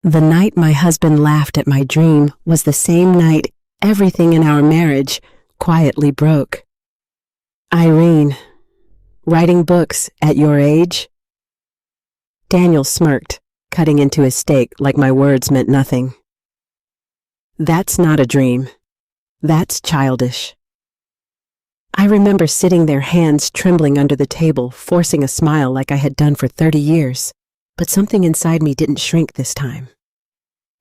The night my husband laughed at my dream was the same night everything in our marriage quietly broke. Irene, writing books at your age? Daniel smirked, cutting into his steak like my words meant nothing. That's not a dream. That's childish. I remember sitting there, hands trembling under the table, forcing a smile like I had done for 30 years. But something inside me didn't shrink this time.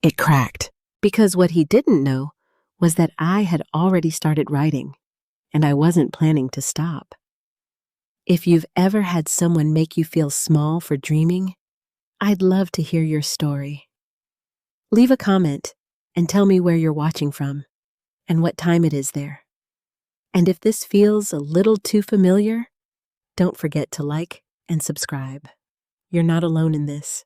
It cracked, because what he didn't know was that I had already started writing, and I wasn't planning to stop. If you've ever had someone make you feel small for dreaming, I'd love to hear your story. Leave a comment and tell me where you're watching from and what time it is there. And if this feels a little too familiar, don't forget to like and subscribe. You're not alone in this.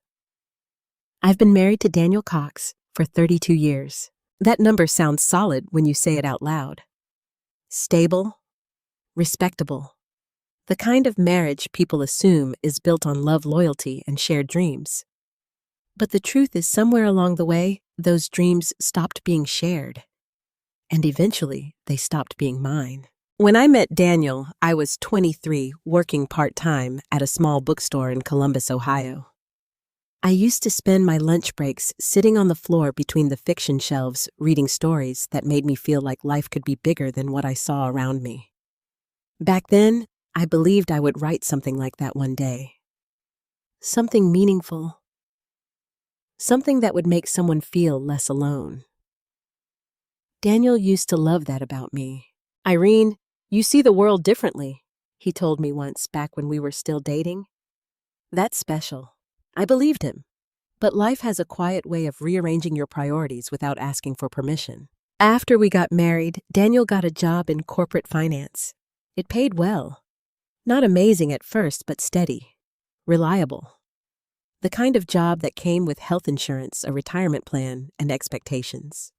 I've been married to Daniel Cox for 32 years. That number sounds solid when you say it out loud. Stable, respectable. The kind of marriage people assume is built on love, loyalty, and shared dreams. But the truth is, somewhere along the way, those dreams stopped being shared. And eventually, they stopped being mine. When I met Daniel, I was 23, working part-time at a small bookstore in Columbus, Ohio. I used to spend my lunch breaks sitting on the floor between the fiction shelves, reading stories that made me feel like life could be bigger than what I saw around me. Back then, I believed I would write something like that one day. Something meaningful. Something that would make someone feel less alone. Daniel used to love that about me. Irene, you see the world differently, he told me once back when we were still dating. That's special. I believed him. But life has a quiet way of rearranging your priorities without asking for permission. After we got married, Daniel got a job in corporate finance. It paid well. Not amazing at first, but steady. Reliable. The kind of job that came with health insurance, a retirement plan, and expectations.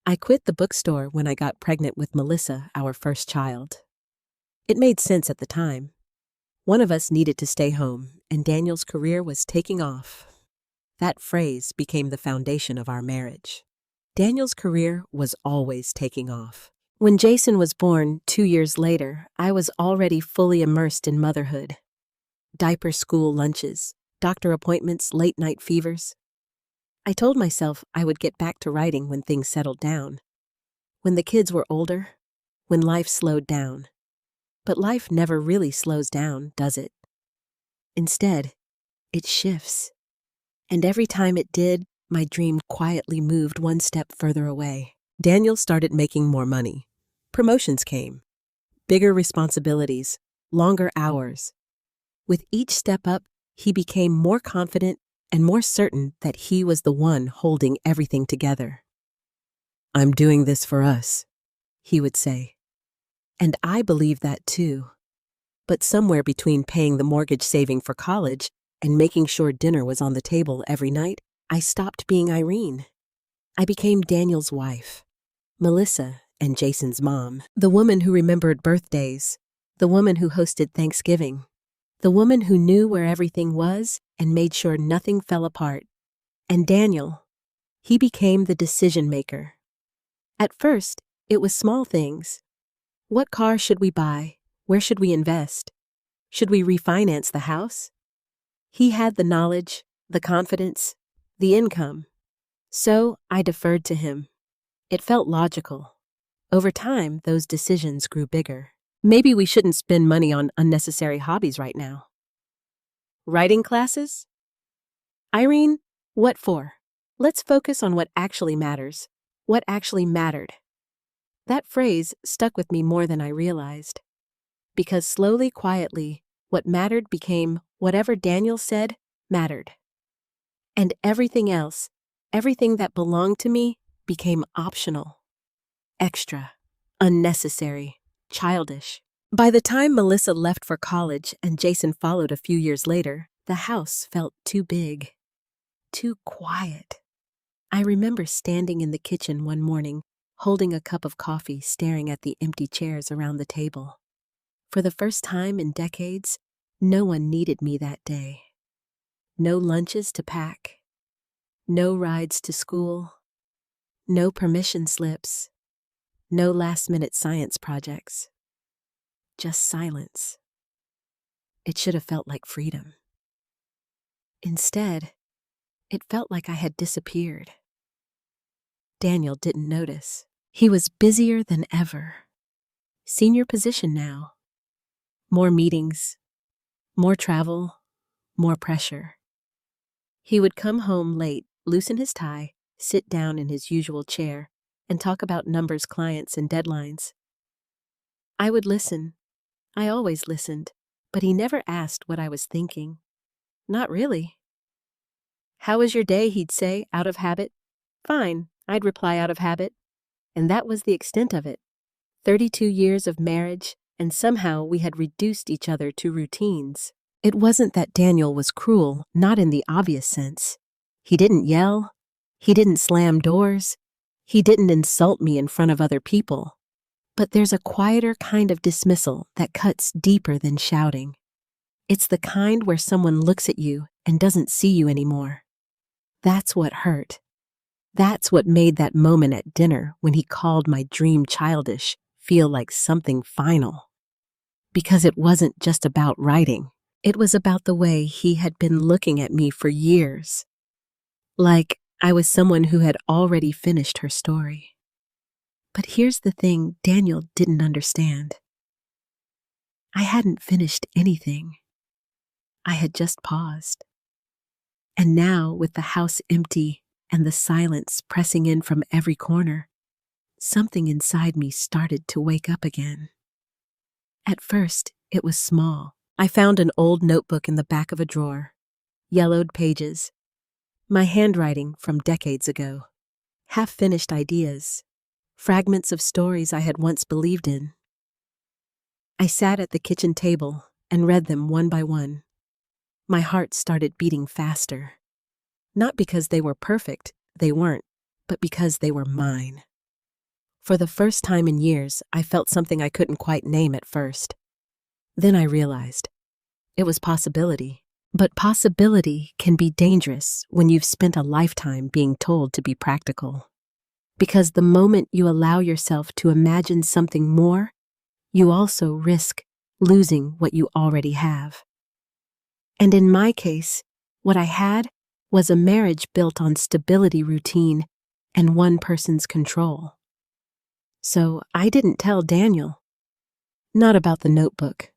I quit the bookstore when I got pregnant with Melissa, our first child. It made sense at the time. One of us needed to stay home, and Daniel's career was taking off. That phrase became the foundation of our marriage. Daniel's career was always taking off. When Jason was born 2 years later, I was already fully immersed in motherhood. Diaper school lunches, doctor appointments, late-night fevers. I told myself I would get back to writing when things settled down. When the kids were older, when life slowed down. But life never really slows down, does it? Instead, it shifts. And every time it did, my dream quietly moved one step further away. Daniel started making more money. Promotions came. Bigger responsibilities, longer hours. With each step up, he became more confident and more certain that he was the one holding everything together. "I'm doing this for us," he would say. And I believed that too. But somewhere between paying the mortgage, saving for college, and making sure dinner was on the table every night, I stopped being Irene. I became Daniel's wife, Melissa and Jason's mom, the woman who remembered birthdays, the woman who hosted Thanksgiving, the woman who knew where everything was and made sure nothing fell apart. And Daniel, he became the decision maker. At first, it was small things. What car should we buy? Where should we invest? Should we refinance the house? He had the knowledge, the confidence, the income. So I deferred to him. It felt logical. Over time, those decisions grew bigger. Maybe we shouldn't spend money on unnecessary hobbies right now. Writing classes? Irene, what for? Let's focus on what actually matters. What actually mattered. That phrase stuck with me more than I realized. Because slowly, quietly, what mattered became whatever Daniel said mattered. And everything else, everything that belonged to me, became optional. Extra, unnecessary, childish. By the time Melissa left for college and Jason followed a few years later, the house felt too big, too quiet. I remember standing in the kitchen one morning, holding a cup of coffee, staring at the empty chairs around the table. For the first time in decades, no one needed me that day. No lunches to pack. No rides to school, no permission slips, no last-minute science projects. Just silence. It should have felt like freedom. Instead, it felt like I had disappeared. Daniel didn't notice. He was busier than ever. Senior position now. More meetings, more travel, more pressure. He would come home late, loosen his tie, sit down in his usual chair, and talk about numbers, clients, and deadlines. I would listen. I always listened, but he never asked what I was thinking. Not really. "How was your day?" he'd say, out of habit. "Fine," I'd reply out of habit. And that was the extent of it. 32 years of marriage, and somehow we had reduced each other to routines. It wasn't that Daniel was cruel, not in the obvious sense. He didn't yell. He didn't slam doors. He didn't insult me in front of other people. But there's a quieter kind of dismissal that cuts deeper than shouting. It's the kind where someone looks at you and doesn't see you anymore. That's what hurt. That's what made that moment at dinner when he called my dream childish feel like something final. Because it wasn't just about writing. It was about the way he had been looking at me for years. Like I was someone who had already finished her story. But here's the thing Daniel didn't understand. I hadn't finished anything. I had just paused. And now, with the house empty and the silence pressing in from every corner, something inside me started to wake up again. At first, it was small. I found an old notebook in the back of a drawer. Yellowed pages. My handwriting from decades ago. Half-finished ideas. Fragments of stories I had once believed in. I sat at the kitchen table and read them one by one. My heart started beating faster. Not because they were perfect, they weren't, but because they were mine. For the first time in years, I felt something I couldn't quite name at first. Then I realized it was possibility. But possibility can be dangerous when you've spent a lifetime being told to be practical. Because the moment you allow yourself to imagine something more, you also risk losing what you already have. And in my case, what I had was a marriage built on stability, routine, and one person's control. So I didn't tell Daniel. Not about the notebook.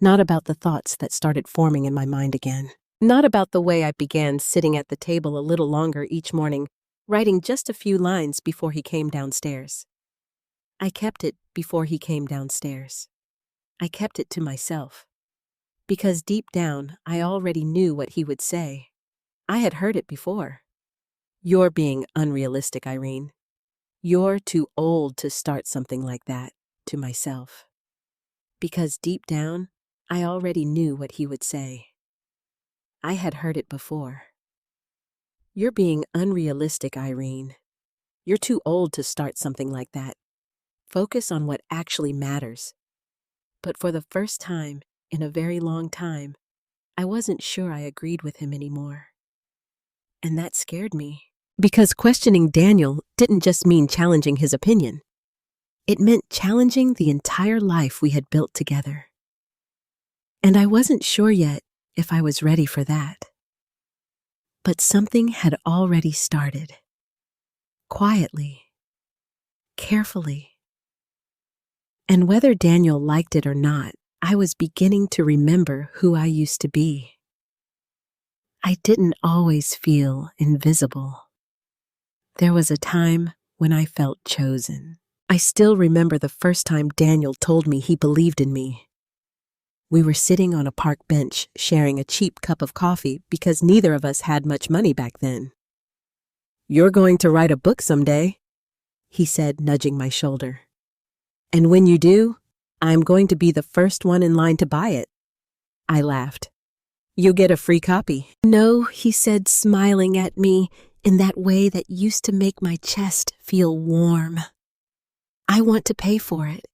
Not about the thoughts that started forming in my mind again. Not about the way I began sitting at the table a little longer each morning, writing just a few lines before he came downstairs. I kept it before he came downstairs. I kept it to myself. Because deep down, I already knew what he would say. I had heard it before. "You're being unrealistic, Irene. You're too old to start something like that," to myself. Because deep down, I already knew what he would say. I had heard it before. "You're being unrealistic, Irene. You're too old to start something like that. Focus on what actually matters." But for the first time in a very long time, I wasn't sure I agreed with him anymore. And that scared me. Because questioning Daniel didn't just mean challenging his opinion. It meant challenging the entire life we had built together. And I wasn't sure yet if I was ready for that. But something had already started. Quietly. Carefully. And whether Daniel liked it or not, I was beginning to remember who I used to be. I didn't always feel invisible. There was a time when I felt chosen. I still remember the first time Daniel told me he believed in me. We were sitting on a park bench sharing a cheap cup of coffee because neither of us had much money back then. "You're going to write a book someday," he said, nudging my shoulder. "And when you do, I'm going to be the first one in line to buy it." I laughed. "You'll get a free copy." "No," he said, smiling at me in that way that used to make my chest feel warm. "I want to pay for it.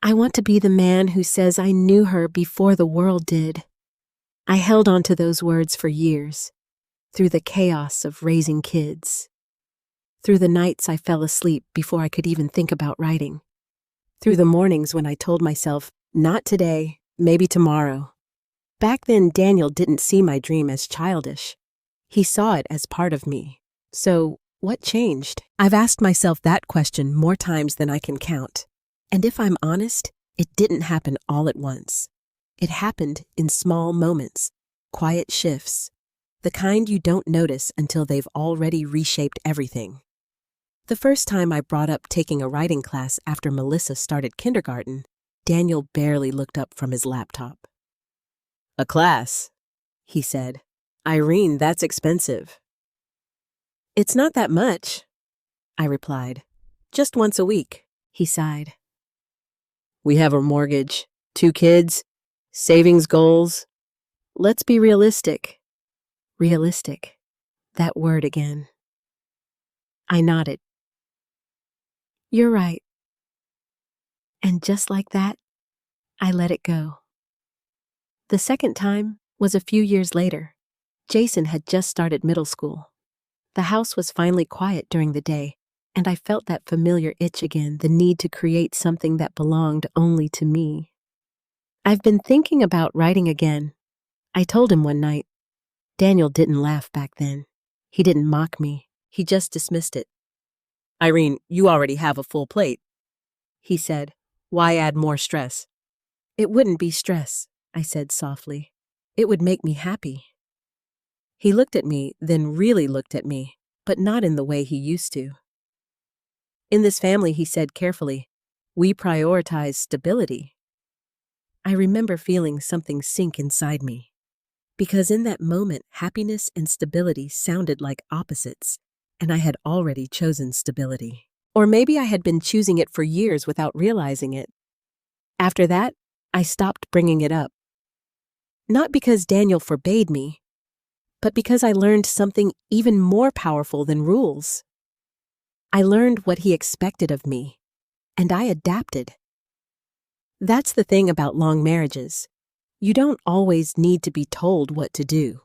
I want to be the man who says I knew her before the world did." I held on to those words for years. through the chaos of raising kids, through the nights I fell asleep before I could even think about writing, through the mornings when I told myself, not today, maybe tomorrow. Back then, Daniel didn't see my dream as childish. He saw it as part of me. So, what changed? I've asked myself that question more times than I can count. And if I'm honest, it didn't happen all at once. It happened in small moments, quiet shifts, the kind you don't notice until they've already reshaped everything. The first time I brought up taking a writing class after Melissa started kindergarten, Daniel barely looked up from his laptop. "A class," he said. "Irene, that's expensive." "It's not that much," I replied. "Just once a week," he sighed. "We have a mortgage, 2 kids, savings goals. Let's be realistic." Realistic. That word again. I nodded. "You're right." And just like that, I let it go. The second time was a few years later. Jason had just started middle school. The house was finally quiet during the day, and I felt that familiar itch again, the need to create something that belonged only to me. "I've been thinking about writing again," I told him one night. Daniel didn't laugh back then. He didn't mock me. He just dismissed it. "Irene, you already have a full plate," he said. "Why add more stress?" "It wouldn't be stress," I said softly. "It would make me happy." He looked at me, then really looked at me, but not in the way he used to. "In this family," he said carefully, "we prioritize stability." I remember feeling something sink inside me, because in that moment, happiness and stability sounded like opposites, and I had already chosen stability. Or maybe I had been choosing it for years without realizing it. After that, I stopped bringing it up. Not because Daniel forbade me, but because I learned something even more powerful than rules. I learned what he expected of me, and I adapted. That's the thing about long marriages. You don't always need to be told what to do.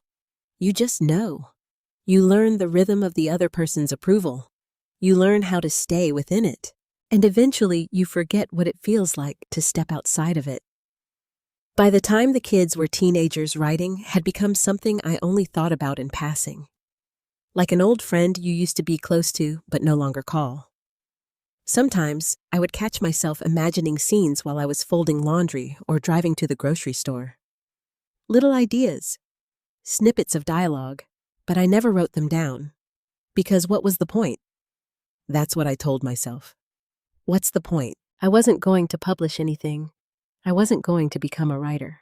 You just know. You learn the rhythm of the other person's approval. You learn how to stay within it. And eventually you forget what it feels like to step outside of it. By the time the kids were teenagers, writing had become something I only thought about in passing. Like an old friend you used to be close to but no longer call. Sometimes I would catch myself imagining scenes while I was folding laundry or driving to the grocery store. Little ideas, snippets of dialogue, but I never wrote them down. Because what was the point? That's what I told myself. What's the point? I wasn't going to publish anything. I wasn't going to become a writer.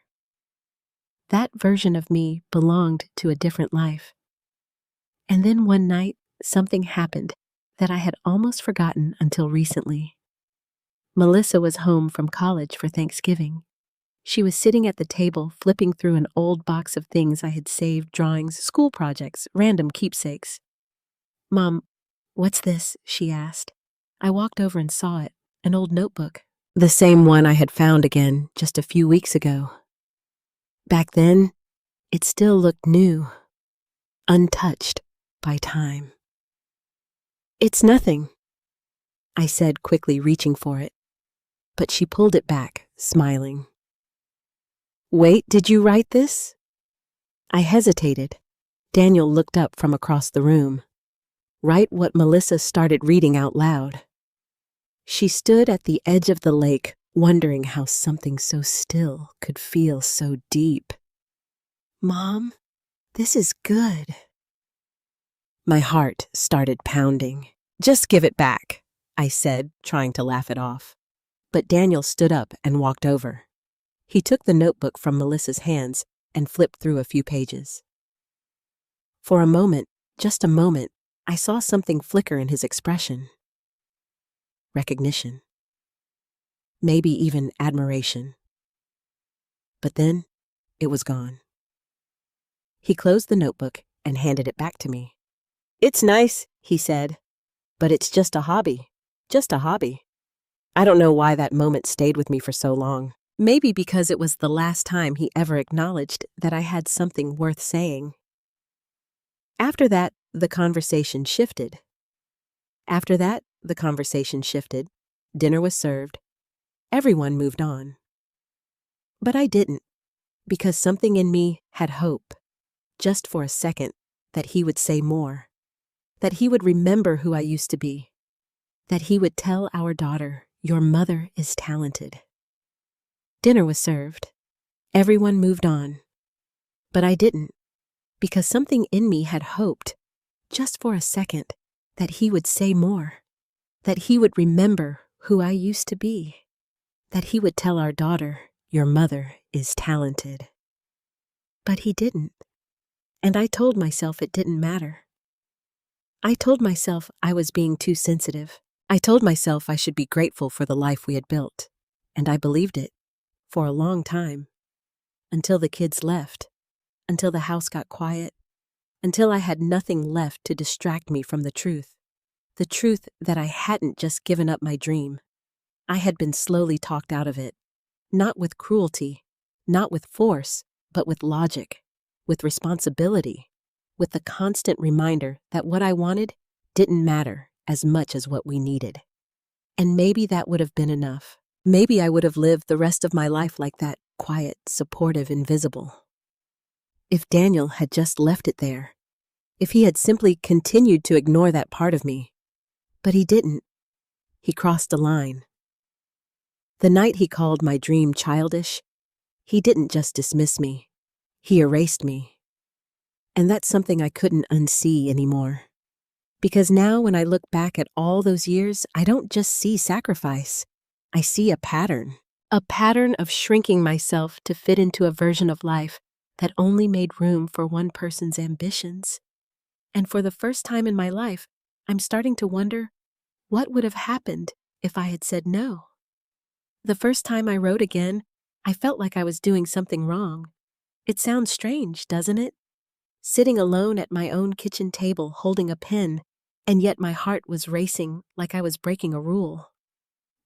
That version of me belonged to a different life. And then one night, something happened that I had almost forgotten until recently. Melissa was home from college for Thanksgiving. She was sitting at the table flipping through an old box of things I had saved, drawings, school projects, random keepsakes. "Mom, what's this?" she asked. I walked over and saw it, an old notebook. The same one I had found again just a few weeks ago. Back then, it still looked new, untouched by time. "It's nothing," I said, quickly reaching for it. But she pulled it back, smiling. "Wait, did you write this?" I hesitated. Daniel looked up from across the room. Write what Melissa started reading out loud. She stood at the edge of the lake, wondering how something so still could feel so deep. "Mom, this is good." My heart started pounding. "Just give it back," I said, trying to laugh it off. But Daniel stood up and walked over. He took the notebook from Melissa's hands and flipped through a few pages. For a moment, just a moment, I saw something flicker in his expression. Recognition. Maybe even admiration. But then, it was gone. He closed the notebook and handed it back to me. "It's nice," he said, "but it's just a hobby. Just a hobby." I don't know why that moment stayed with me for so long. Maybe because it was the last time he ever acknowledged that I had something worth saying. After that, the conversation shifted. Dinner was served. Everyone moved on. But I didn't, because something in me had hope, just for a second, that he would say more, that he would remember who I used to be, that he would tell our daughter, "Your mother is talented." Dinner was served. Everyone moved on. But I didn't, because something in me had hoped, just for a second, that he would say more, that he would remember who I used to be, that he would tell our daughter, "Your mother is talented." But he didn't, and I told myself it didn't matter. I told myself I was being too sensitive. I told myself I should be grateful for the life we had built, and I believed it, for a long time, until the kids left, until the house got quiet, until I had nothing left to distract me from the truth that I hadn't just given up my dream. I had been slowly talked out of it, not with cruelty, not with force, but with logic, with responsibility, with the constant reminder that what I wanted didn't matter as much as what we needed. And maybe that would have been enough. Maybe I would have lived the rest of my life like that, quiet, supportive, invisible. If Daniel had just left it there, if he had simply continued to ignore that part of me. But he didn't. He crossed a line. The night he called my dream childish, he didn't just dismiss me. He erased me. And that's something I couldn't unsee anymore. Because now when I look back at all those years, I don't just see sacrifice. I see a pattern of shrinking myself to fit into a version of life that only made room for one person's ambitions. And for the first time in my life, I'm starting to wonder, what would have happened if I had said no? The first time I wrote again, I felt like I was doing something wrong. It sounds strange, doesn't it? Sitting alone at my own kitchen table holding a pen, and yet my heart was racing like I was breaking a rule.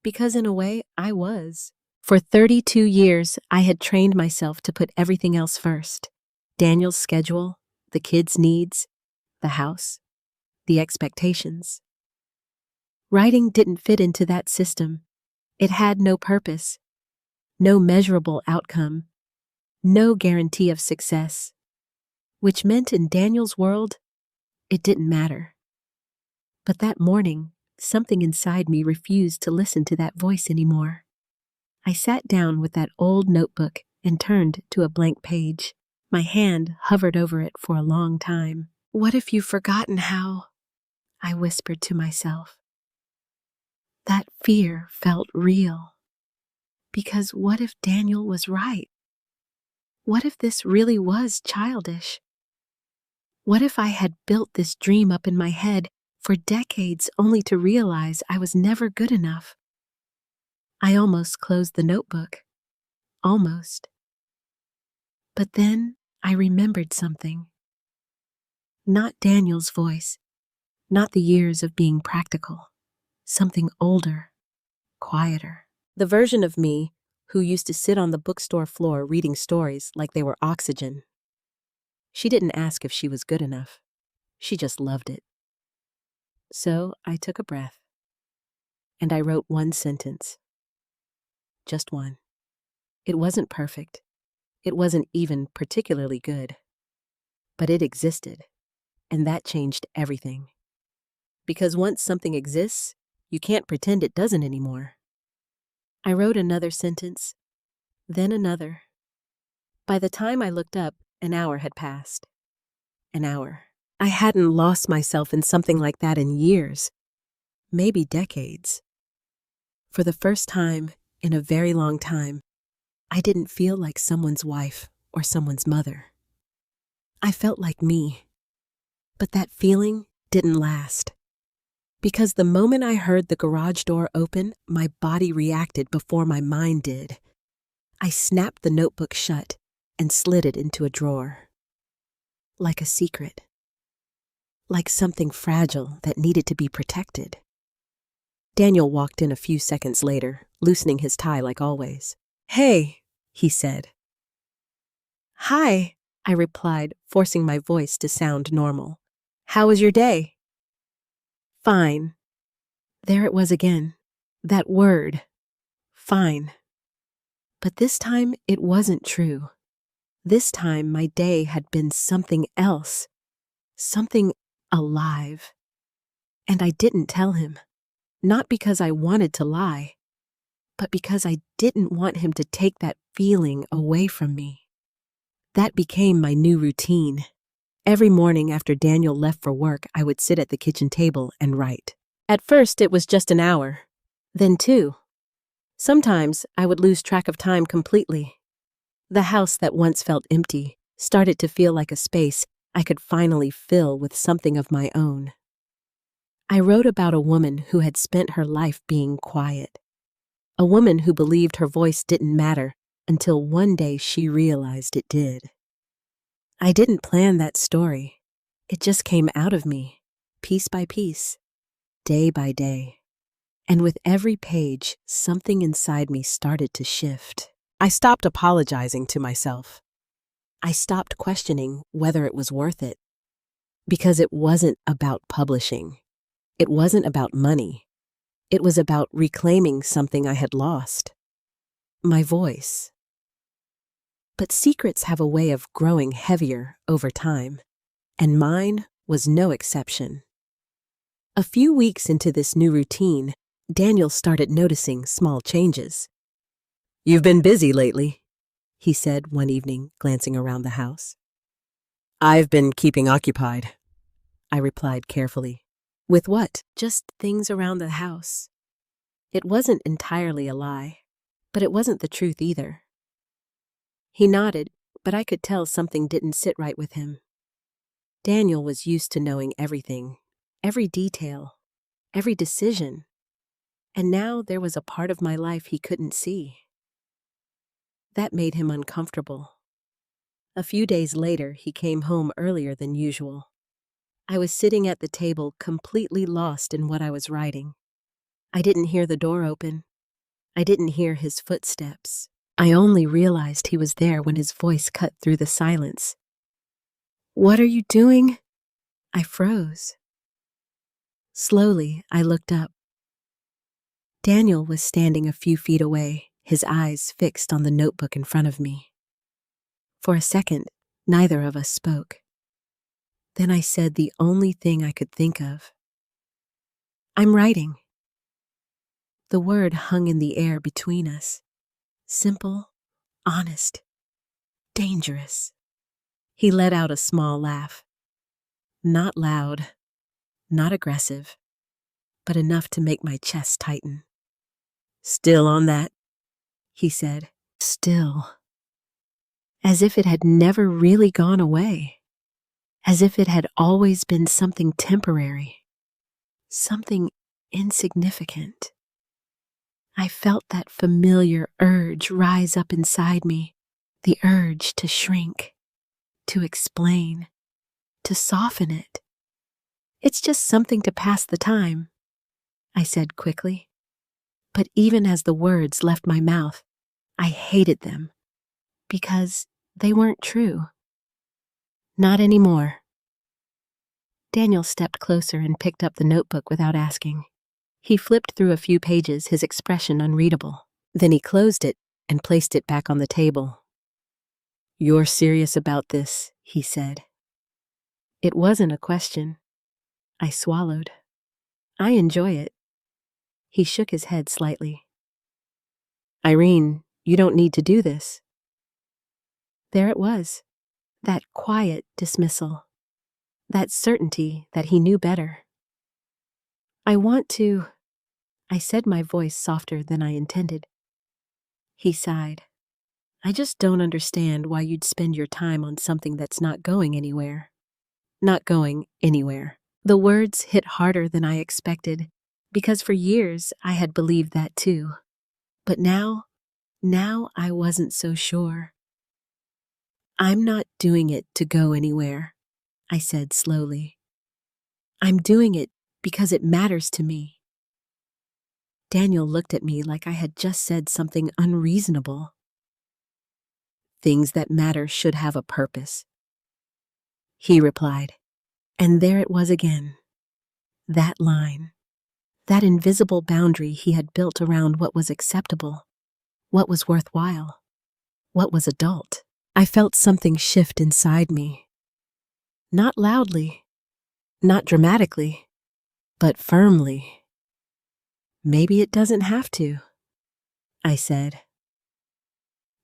Because in a way, I was. For 32 years, I had trained myself to put everything else first. Daniel's schedule, the kids' needs, the house, the expectations. Writing didn't fit into that system. It had no purpose, no measurable outcome, no guarantee of success, which meant in Daniel's world, it didn't matter. But that morning, something inside me refused to listen to that voice anymore. I sat down with that old notebook and turned to a blank page. My hand hovered over it for a long time. "What if you've forgotten how?" I whispered to myself. That fear felt real. Because what if Daniel was right? What if this really was childish? What if I had built this dream up in my head for decades only to realize I was never good enough? I almost closed the notebook. Almost. But then I remembered something. Not Daniel's voice, not the years of being practical. Something older, quieter. The version of me who used to sit on the bookstore floor reading stories like they were oxygen. She didn't ask if she was good enough. She just loved it. So I took a breath, and I wrote one sentence. Just one. It wasn't perfect. It wasn't even particularly good. But it existed, and that changed everything. Because once something exists, you can't pretend it doesn't anymore. I wrote another sentence, then another. By the time I looked up, an hour had passed. An hour. I hadn't lost myself in something like that in years, maybe decades. For the first time in a very long time, I didn't feel like someone's wife or someone's mother. I felt like me. But that feeling didn't last. Because the moment I heard the garage door open, my body reacted before my mind did. I snapped the notebook shut and slid it into a drawer. Like a secret. Like something fragile that needed to be protected. Daniel walked in a few seconds later, loosening his tie like always. "Hey," he said. "Hi," I replied, forcing my voice to sound normal. How was your day? Fine. There it was again. That word. Fine. But this time it wasn't true. This time my day had been something else. Something alive. And I didn't tell him. Not because I wanted to lie, but because I didn't want him to take that feeling away from me. That became my new routine. Every morning after Daniel left for work, I would sit at the kitchen table and write. At first, it was just an hour, then 2. Sometimes I would lose track of time completely. The house that once felt empty started to feel like a space I could finally fill with something of my own. I wrote about a woman who had spent her life being quiet. A woman who believed her voice didn't matter until one day she realized it did. I didn't plan that story. It just came out of me, piece by piece, day by day. And with every page, something inside me started to shift. I stopped apologizing to myself. I stopped questioning whether it was worth it. Because it wasn't about publishing. It wasn't about money. It was about reclaiming something I had lost. My voice. But secrets have a way of growing heavier over time, and mine was no exception. A few weeks into this new routine, Daniel started noticing small changes. You've been busy lately, he said one evening, glancing around the house. I've been keeping occupied, I replied carefully. With what? Just things around the house. It wasn't entirely a lie, but it wasn't the truth either. He nodded, but I could tell something didn't sit right with him. Daniel was used to knowing everything, every detail, every decision, and now there was a part of my life he couldn't see. That made him uncomfortable. A few days later, he came home earlier than usual. I was sitting at the table, completely lost in what I was writing. I didn't hear the door open. I didn't hear his footsteps. I only realized he was there when his voice cut through the silence. What are you doing? I froze. Slowly, I looked up. Daniel was standing a few feet away, his eyes fixed on the notebook in front of me. For a second, neither of us spoke. Then I said the only thing I could think of. I'm writing. The word hung in the air between us. Simple, honest, dangerous. He let out a small laugh. Not loud, not aggressive, but enough to make my chest tighten. Still on that? He said. Still. As if it had never really gone away. As if it had always been something temporary. Something insignificant. I felt that familiar urge rise up inside me, the urge to shrink, to explain, to soften it. It's just something to pass the time, I said quickly. But even as the words left my mouth, I hated them, because they weren't true. Not anymore. Daniel stepped closer and picked up the notebook without asking. He flipped through a few pages, his expression unreadable. Then he closed it and placed it back on the table. You're serious about this, he said. It wasn't a question. I swallowed. I enjoy it. He shook his head slightly. Irene, you don't need to do this. There it was, that quiet dismissal, that certainty that he knew better. I want to, I said, my voice softer than I intended. He sighed. I just don't understand why you'd spend your time on something that's not going anywhere. Not going anywhere. The words hit harder than I expected, because for years I had believed that too. But now I wasn't so sure. I'm not doing it to go anywhere, I said slowly. I'm doing it because it matters to me. Daniel looked at me like I had just said something unreasonable. Things that matter should have a purpose, he replied. And there it was again. That line. That invisible boundary he had built around what was acceptable, what was worthwhile, what was adult. I felt something shift inside me. Not loudly, not dramatically, but firmly. Maybe it doesn't have to, I said.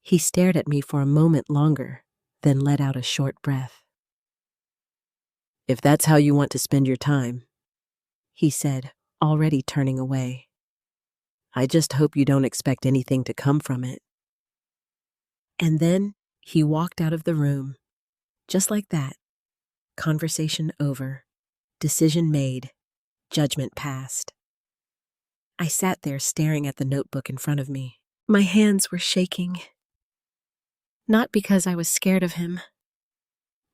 He stared at me for a moment longer, then let out a short breath. If that's how you want to spend your time, he said, already turning away. I just hope you don't expect anything to come from it. And then he walked out of the room, just like that. Conversation over, decision made, judgment passed. I sat there staring at the notebook in front of me. My hands were shaking. Not because I was scared of him,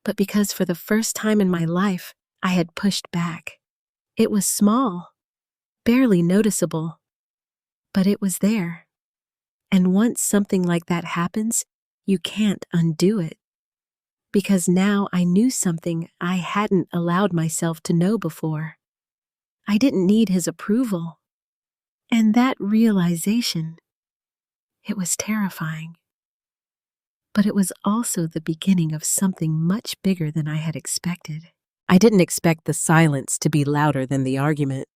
but because for the first time in my life, I had pushed back. It was small, barely noticeable, but it was there. And once something like that happens, you can't undo it. Because now I knew something I hadn't allowed myself to know before. I didn't need his approval. And that realization, it was terrifying. But it was also the beginning of something much bigger than I had expected. I didn't expect the silence to be louder than the argument.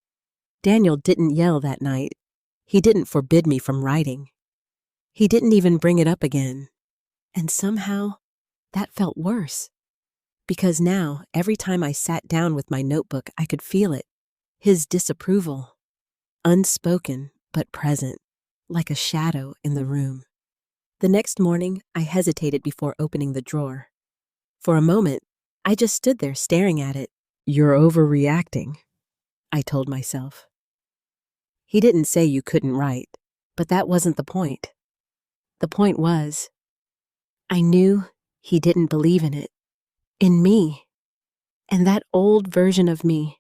Daniel didn't yell that night. He didn't forbid me from writing. He didn't even bring it up again. And somehow, that felt worse. Because now, every time I sat down with my notebook, I could feel it. His disapproval. Unspoken, but present, like a shadow in the room. The next morning, I hesitated before opening the drawer. For a moment, I just stood there staring at it. You're overreacting, I told myself. He didn't say you couldn't write, but that wasn't the point. The point was, I knew he didn't believe in it, in me. And that old version of me,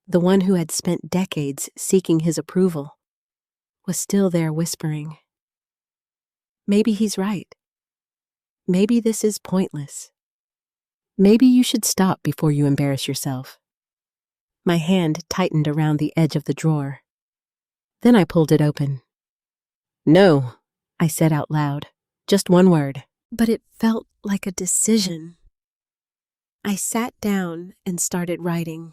the one who had spent decades seeking his approval, was still there whispering, maybe he's right. Maybe this is pointless. Maybe you should stop before you embarrass yourself. My hand tightened around the edge of the drawer. Then I pulled it open. No, I said out loud, just one word. But it felt like a decision. I sat down and started writing.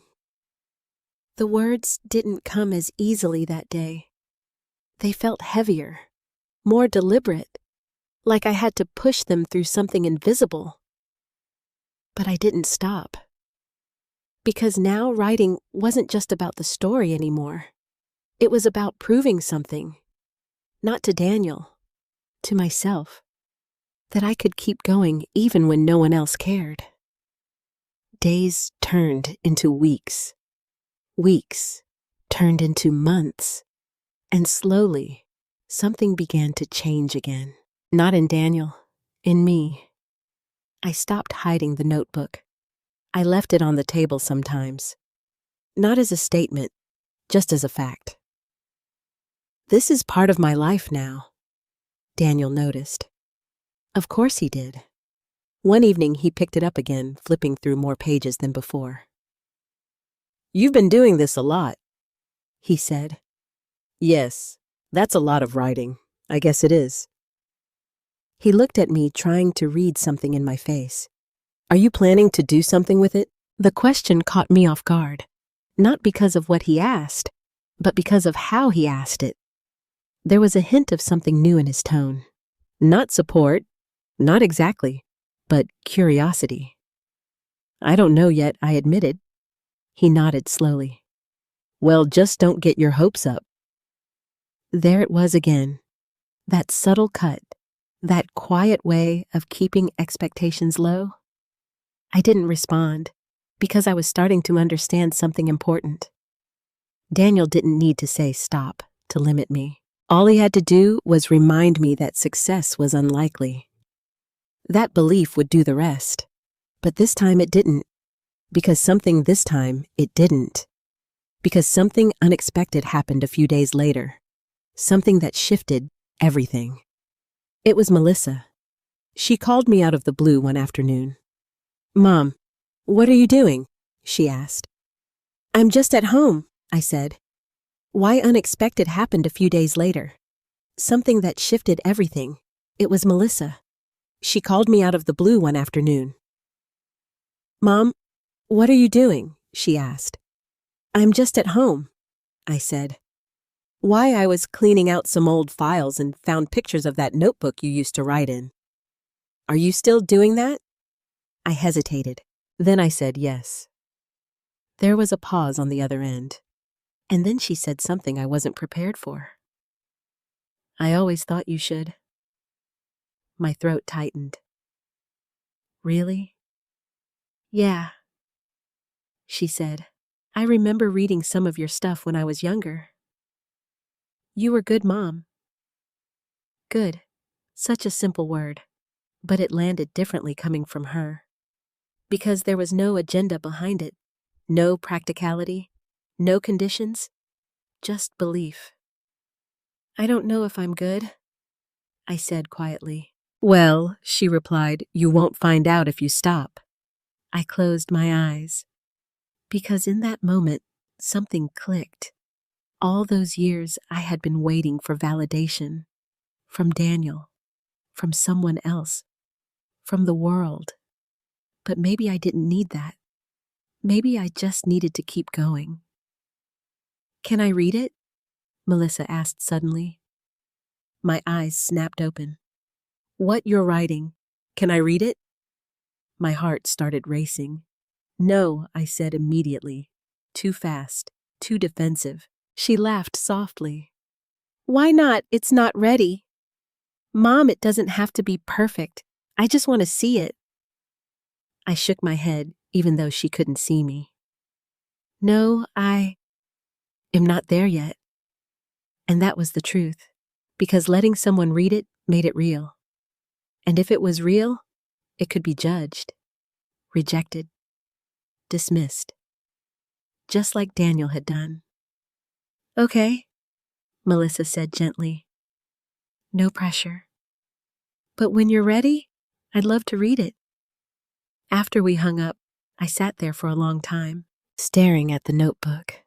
The words didn't come as easily that day. They felt heavier, more deliberate, like I had to push them through something invisible. But I didn't stop. Because now writing wasn't just about the story anymore. It was about proving something. Not to Daniel, to myself. That I could keep going even when no one else cared. Days turned into weeks. Weeks turned into months. And slowly, something began to change again. Not in Daniel, in me. I stopped hiding the notebook. I left it on the table sometimes. Not as a statement, just as a fact. This is part of my life now, Daniel noticed. Of course he did. One evening he picked it up again, flipping through more pages than before. You've been doing this a lot, he said. Yes, that's a lot of writing. I guess it is. He looked at me, trying to read something in my face. Are you planning to do something with it? The question caught me off guard, not because of what he asked, but because of how he asked it. There was a hint of something new in his tone. Not support. Not exactly, but curiosity. I don't know yet, I admitted. He nodded slowly. Well, just don't get your hopes up. There it was again. That subtle cut, that quiet way of keeping expectations low. I didn't respond, because I was starting to understand something important. Daniel didn't need to say stop to limit me. All he had to do was remind me that success was unlikely. That belief would do the rest. But this time it didn't. Because something this time it didn't. Because something unexpected happened a few days later. Something that shifted everything. It was Melissa. She called me out of the blue one afternoon. Mom, "What are you doing?" she asked. "I'm just at home," I said. Why unexpected happened a few days later. Something that shifted everything. It was Melissa. She called me out of the blue one afternoon. "Mom, what are you doing?" she asked. "I'm just at home," I said. Why, I was cleaning out some old files and found pictures of that notebook you used to write in. "Are you still doing that?" I hesitated. Then I said yes. There was a pause on the other end, and then she said something I wasn't prepared for. "I always thought you should." My throat tightened. "Really?" "Yeah," she said. "I remember reading some of your stuff when I was younger. You were good, Mom." Good. Such a simple word, but it landed differently coming from her. Because there was no agenda behind it, no practicality, no conditions, just belief. "I don't know if I'm good," I said quietly. "Well," she replied, "you won't find out if you stop." I closed my eyes. Because in that moment, something clicked. All those years I had been waiting for validation. From Daniel. From someone else. From the world. But maybe I didn't need that. Maybe I just needed to keep going. "Can I read it?" Melissa asked suddenly. My eyes snapped open. "What you're writing? Can I read it?" My heart started racing. "No," I said immediately. Too fast, too defensive. She laughed softly. "Why not? It's not ready." "Mom, it doesn't have to be perfect. I just want to see it." I shook my head, even though she couldn't see me. "No, I am not there yet." And that was the truth, because letting someone read it made it real. And if it was real, it could be judged, rejected, dismissed, just like Daniel had done. "Okay," Melissa said gently. "No pressure. But when you're ready, I'd love to read it." After we hung up, I sat there for a long time, staring at the notebook,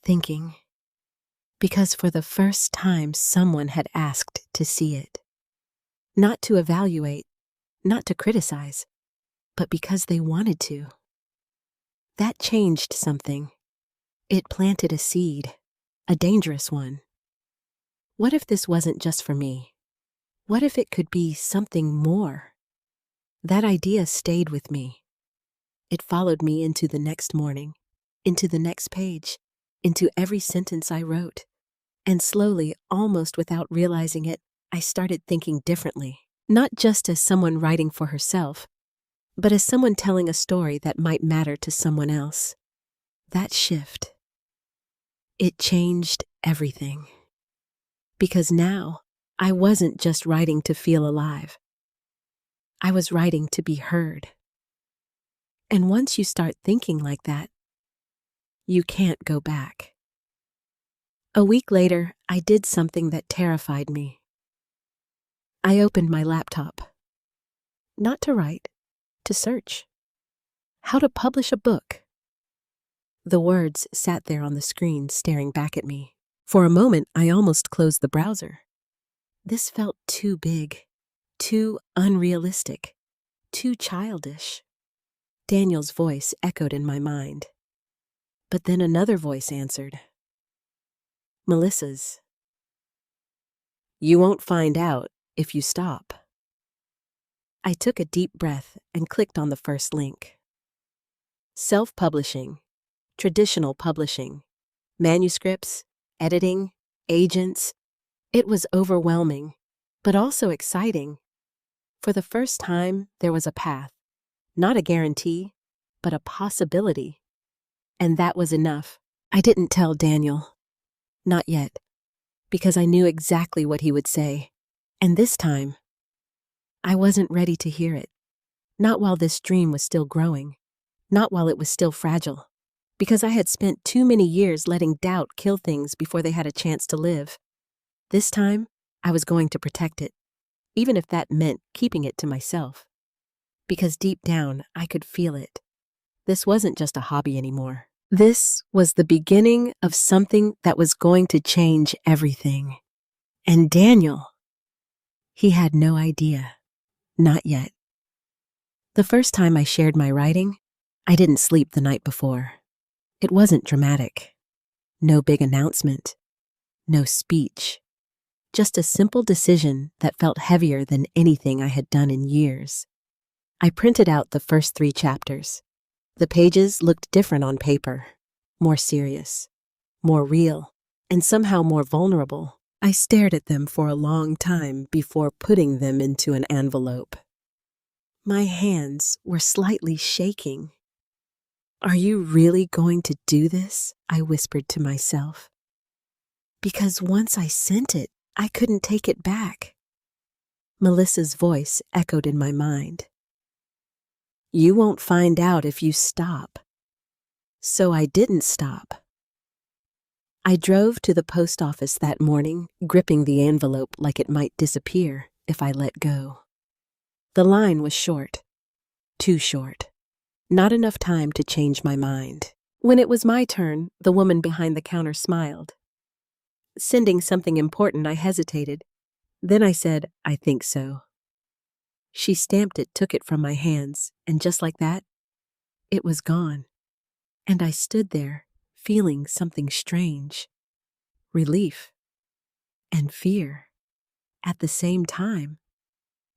thinking, because for the first time someone had asked to see it. Not to evaluate, not to criticize, but because they wanted to. That changed something. It planted a seed, a dangerous one. What if this wasn't just for me? What if it could be something more? That idea stayed with me. It followed me into the next morning, into the next page, into every sentence I wrote. And slowly, almost without realizing it, I started thinking differently. Not just as someone writing for herself, but as someone telling a story that might matter to someone else. That shift, it changed everything. Because now, I wasn't just writing to feel alive. I was writing to be heard. And once you start thinking like that, you can't go back. A week later, I did something that terrified me. I opened my laptop. Not to write, to search. How to publish a book. The words sat there on the screen staring back at me. For a moment, I almost closed the browser. This felt too big, too unrealistic, too childish. Daniel's voice echoed in my mind. But then another voice answered. Melissa's. "You won't find out if you stop." I took a deep breath and clicked on the first link. Self-publishing, traditional publishing, manuscripts, editing, agents. It was overwhelming, but also exciting. For the first time, there was a path, not a guarantee, but a possibility. And that was enough. I didn't tell Daniel. Not yet, because I knew exactly what he would say. And this time, I wasn't ready to hear it. Not while this dream was still growing. Not while it was still fragile. Because I had spent too many years letting doubt kill things before they had a chance to live. This time, I was going to protect it, even if that meant keeping it to myself. Because deep down, I could feel it. This wasn't just a hobby anymore. This was the beginning of something that was going to change everything. And Daniel, he had no idea. Not yet. The first time I shared my writing, I didn't sleep the night before. It wasn't dramatic. No big announcement. No speech. Just a simple decision that felt heavier than anything I had done in years. I printed out the first 3 chapters. The pages looked different on paper. More serious. More real. And somehow more vulnerable. I stared at them for a long time before putting them into an envelope. My hands were slightly shaking. "Are you really going to do this?" I whispered to myself. Because once I sent it, I couldn't take it back. Melissa's voice echoed in my mind. "You won't find out if you stop." So I didn't stop. I drove to the post office that morning, gripping the envelope like it might disappear if I let go. The line was short. Too short. Not enough time to change my mind. When it was my turn, the woman behind the counter smiled. Sending something important, I hesitated. Then I said, "I think so." She stamped it, took it from my hands, and just like that, it was gone. And I stood there, feeling something strange. Relief. And fear. At the same time.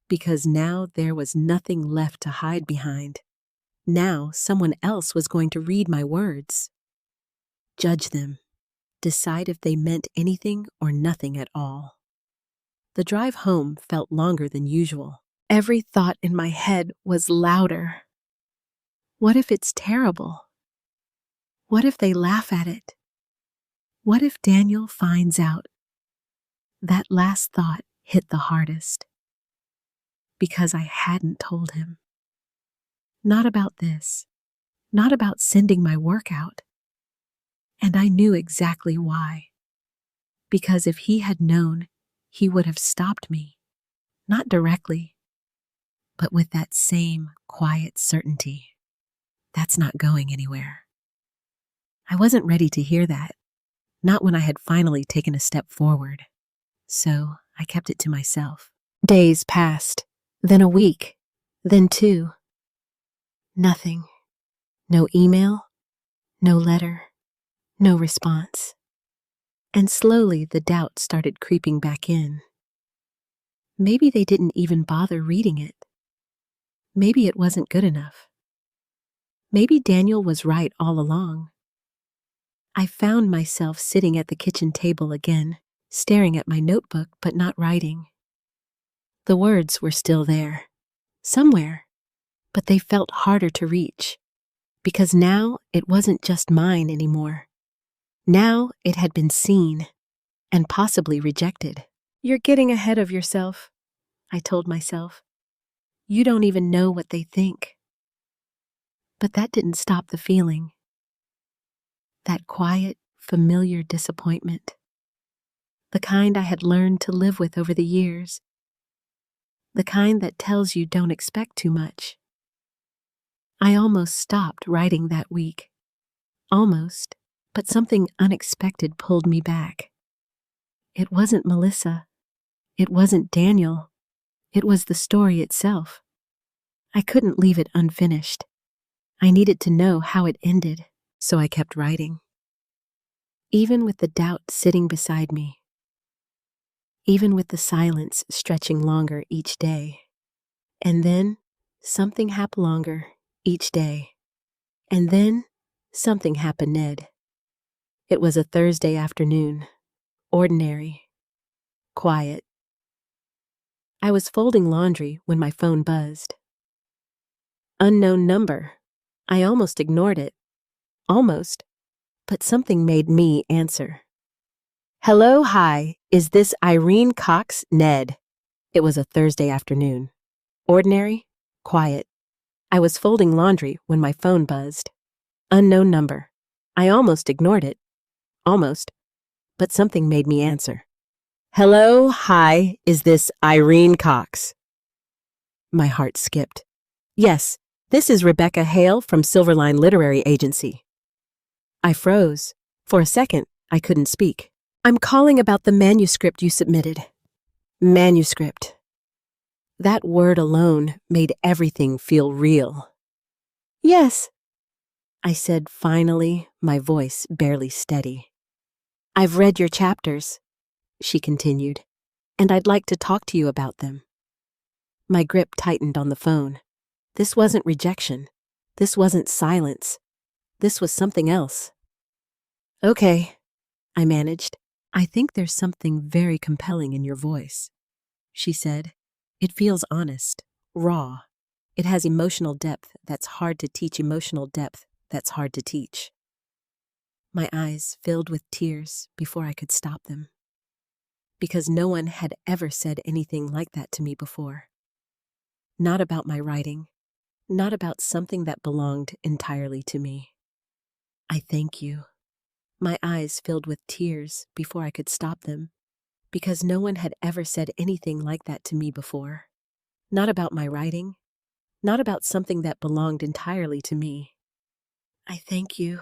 Because now there was nothing left to hide behind. Now someone else was going to read my words. Judge them. Decide if they meant anything or nothing at all. The drive home felt longer than usual. Every thought in my head was louder. What if it's terrible? What if they laugh at it? What if Daniel finds out? That last thought hit the hardest. Because I hadn't told him. Not about this. Not about sending my work out. And I knew exactly why. Because if he had known, he would have stopped me. Not directly, but with that same quiet certainty. That's not going anywhere. I wasn't ready to hear that. Not when I had finally taken a step forward. So I kept it to myself. Days passed, then a week, then 2. Nothing. No email, no letter. No response. And slowly the doubt started creeping back in. Maybe they didn't even bother reading it. Maybe it wasn't good enough. Maybe Daniel was right all along. I found myself sitting at the kitchen table again, staring at my notebook but not writing. The words were still there, somewhere, but they felt harder to reach, because now it wasn't just mine anymore. Now it had been seen, and possibly rejected. "You're getting ahead of yourself," I told myself. "You don't even know what they think." But that didn't stop the feeling. That quiet, familiar disappointment. The kind I had learned to live with over the years. The kind that tells you don't expect too much. I almost stopped writing that week. Almost. But something unexpected pulled me back. It wasn't Melissa. It wasn't Daniel. It was the story itself. I couldn't leave it unfinished. I needed to know how it ended, so I kept writing. Even with the doubt sitting beside me. Even with the silence stretching longer each day. And then something happened longer each day. And then something happened, Ned. It was a Thursday afternoon. Ordinary. Quiet. I was folding laundry when my phone buzzed. Unknown number. I almost ignored it. Almost. But something made me answer. "Hello, hi. Is this Irene Cox, Ned?" It was a Thursday afternoon. Ordinary. Quiet. I was folding laundry when my phone buzzed. Unknown number. I almost ignored it. Almost. But something made me answer. "Hello, hi, is this Irene Cox?" My heart skipped. Yes, This is Rebecca Hale from Silverline Literary Agency. I froze. For a second, I couldn't speak. I'm calling about the manuscript you submitted. Manuscript. That word alone made everything feel real. Yes, I said finally, my voice barely steady. I've read your chapters, she continued, and I'd like to talk to you about them. My grip tightened on the phone. This wasn't rejection. This wasn't silence. This was something else. Okay, I managed. I think there's something very compelling in your voice, she said. It feels honest, raw. It has emotional depth that's hard to teach, emotional depth that's hard to teach. My eyes filled with tears before I could stop them. Because no one had ever said anything like that to me before. Not about my writing, not about something that belonged entirely to me. I thank you. My eyes filled with tears before I could stop them, because no one had ever said anything like that to me before. Not about my writing, not about something that belonged entirely to me. I thank you,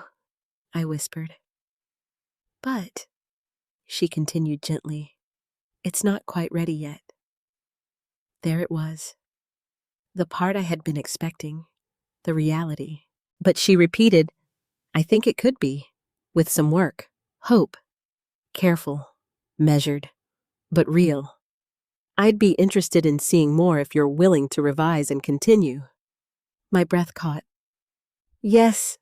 I whispered. But, she continued gently, it's not quite ready yet. There it was. The part I had been expecting, the reality. But she repeated, I think it could be, with some work, hope, careful, measured, but real. I'd be interested in seeing more if you're willing to revise and continue. My breath caught. Yes,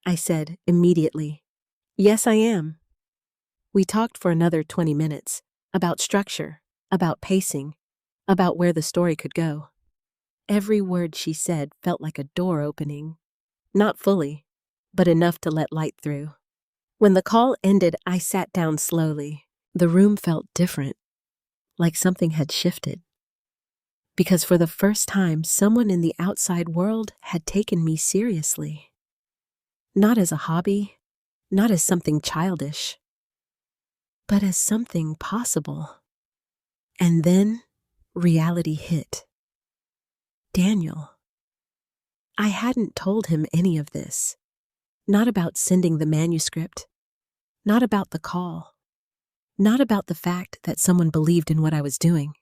I said immediately. Yes, I am. We talked for another 20 minutes, about structure, about pacing, about where the story could go. Every word she said felt like a door opening. Not fully, but enough to let light through. When the call ended, I sat down slowly. The room felt different, like something had shifted. Because for the first time, someone in the outside world had taken me seriously. Not as a hobby, not as something childish, but as something possible. And then reality hit. Daniel. I hadn't told him any of this. Not about sending the manuscript, not about the call, not about the fact that someone believed in what I was doing.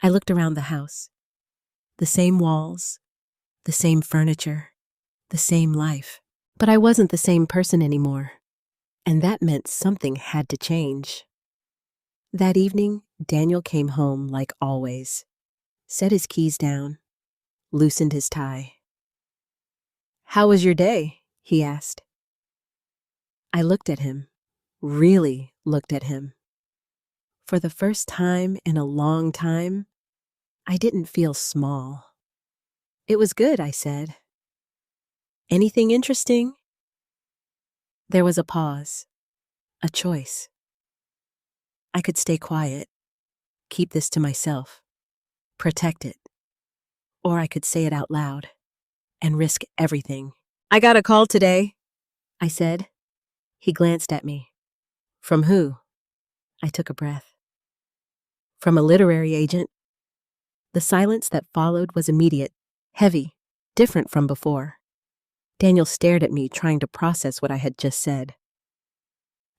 I looked around the house. The same walls, the same furniture, the same life. But I wasn't the same person anymore, and that meant something had to change. That evening, Daniel came home like always, set his keys down, loosened his tie. How was your day? He asked. I looked at him, really looked at him. For the first time in a long time, I didn't feel small. It was good, I said. Anything interesting? There was a pause, a choice. I could stay quiet, keep this to myself, protect it. Or I could say it out loud and risk everything. I got a call today, I said. He glanced at me. From who? I took a breath. From a literary agent. The silence that followed was immediate, heavy, different from before. Daniel stared at me, trying to process what I had just said.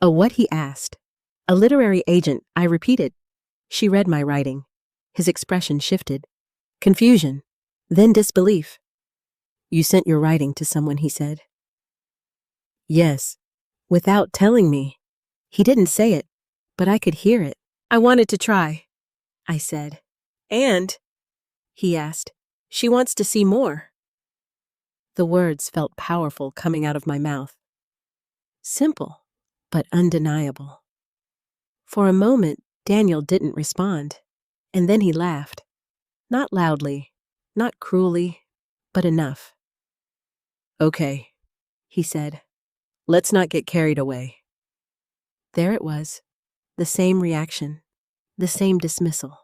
Oh, what? He asked. A literary agent, I repeated. She read my writing. His expression shifted. Confusion, then disbelief. You sent your writing to someone, he said. Yes, without telling me. He didn't say it, but I could hear it. I wanted to try, I said. And, he asked, she wants to see more. The words felt powerful coming out of my mouth. Simple, but undeniable. For a moment, Daniel didn't respond, and then he laughed. Not loudly, not cruelly, but enough. Okay, he said. Let's not get carried away. There it was, the same reaction, the same dismissal.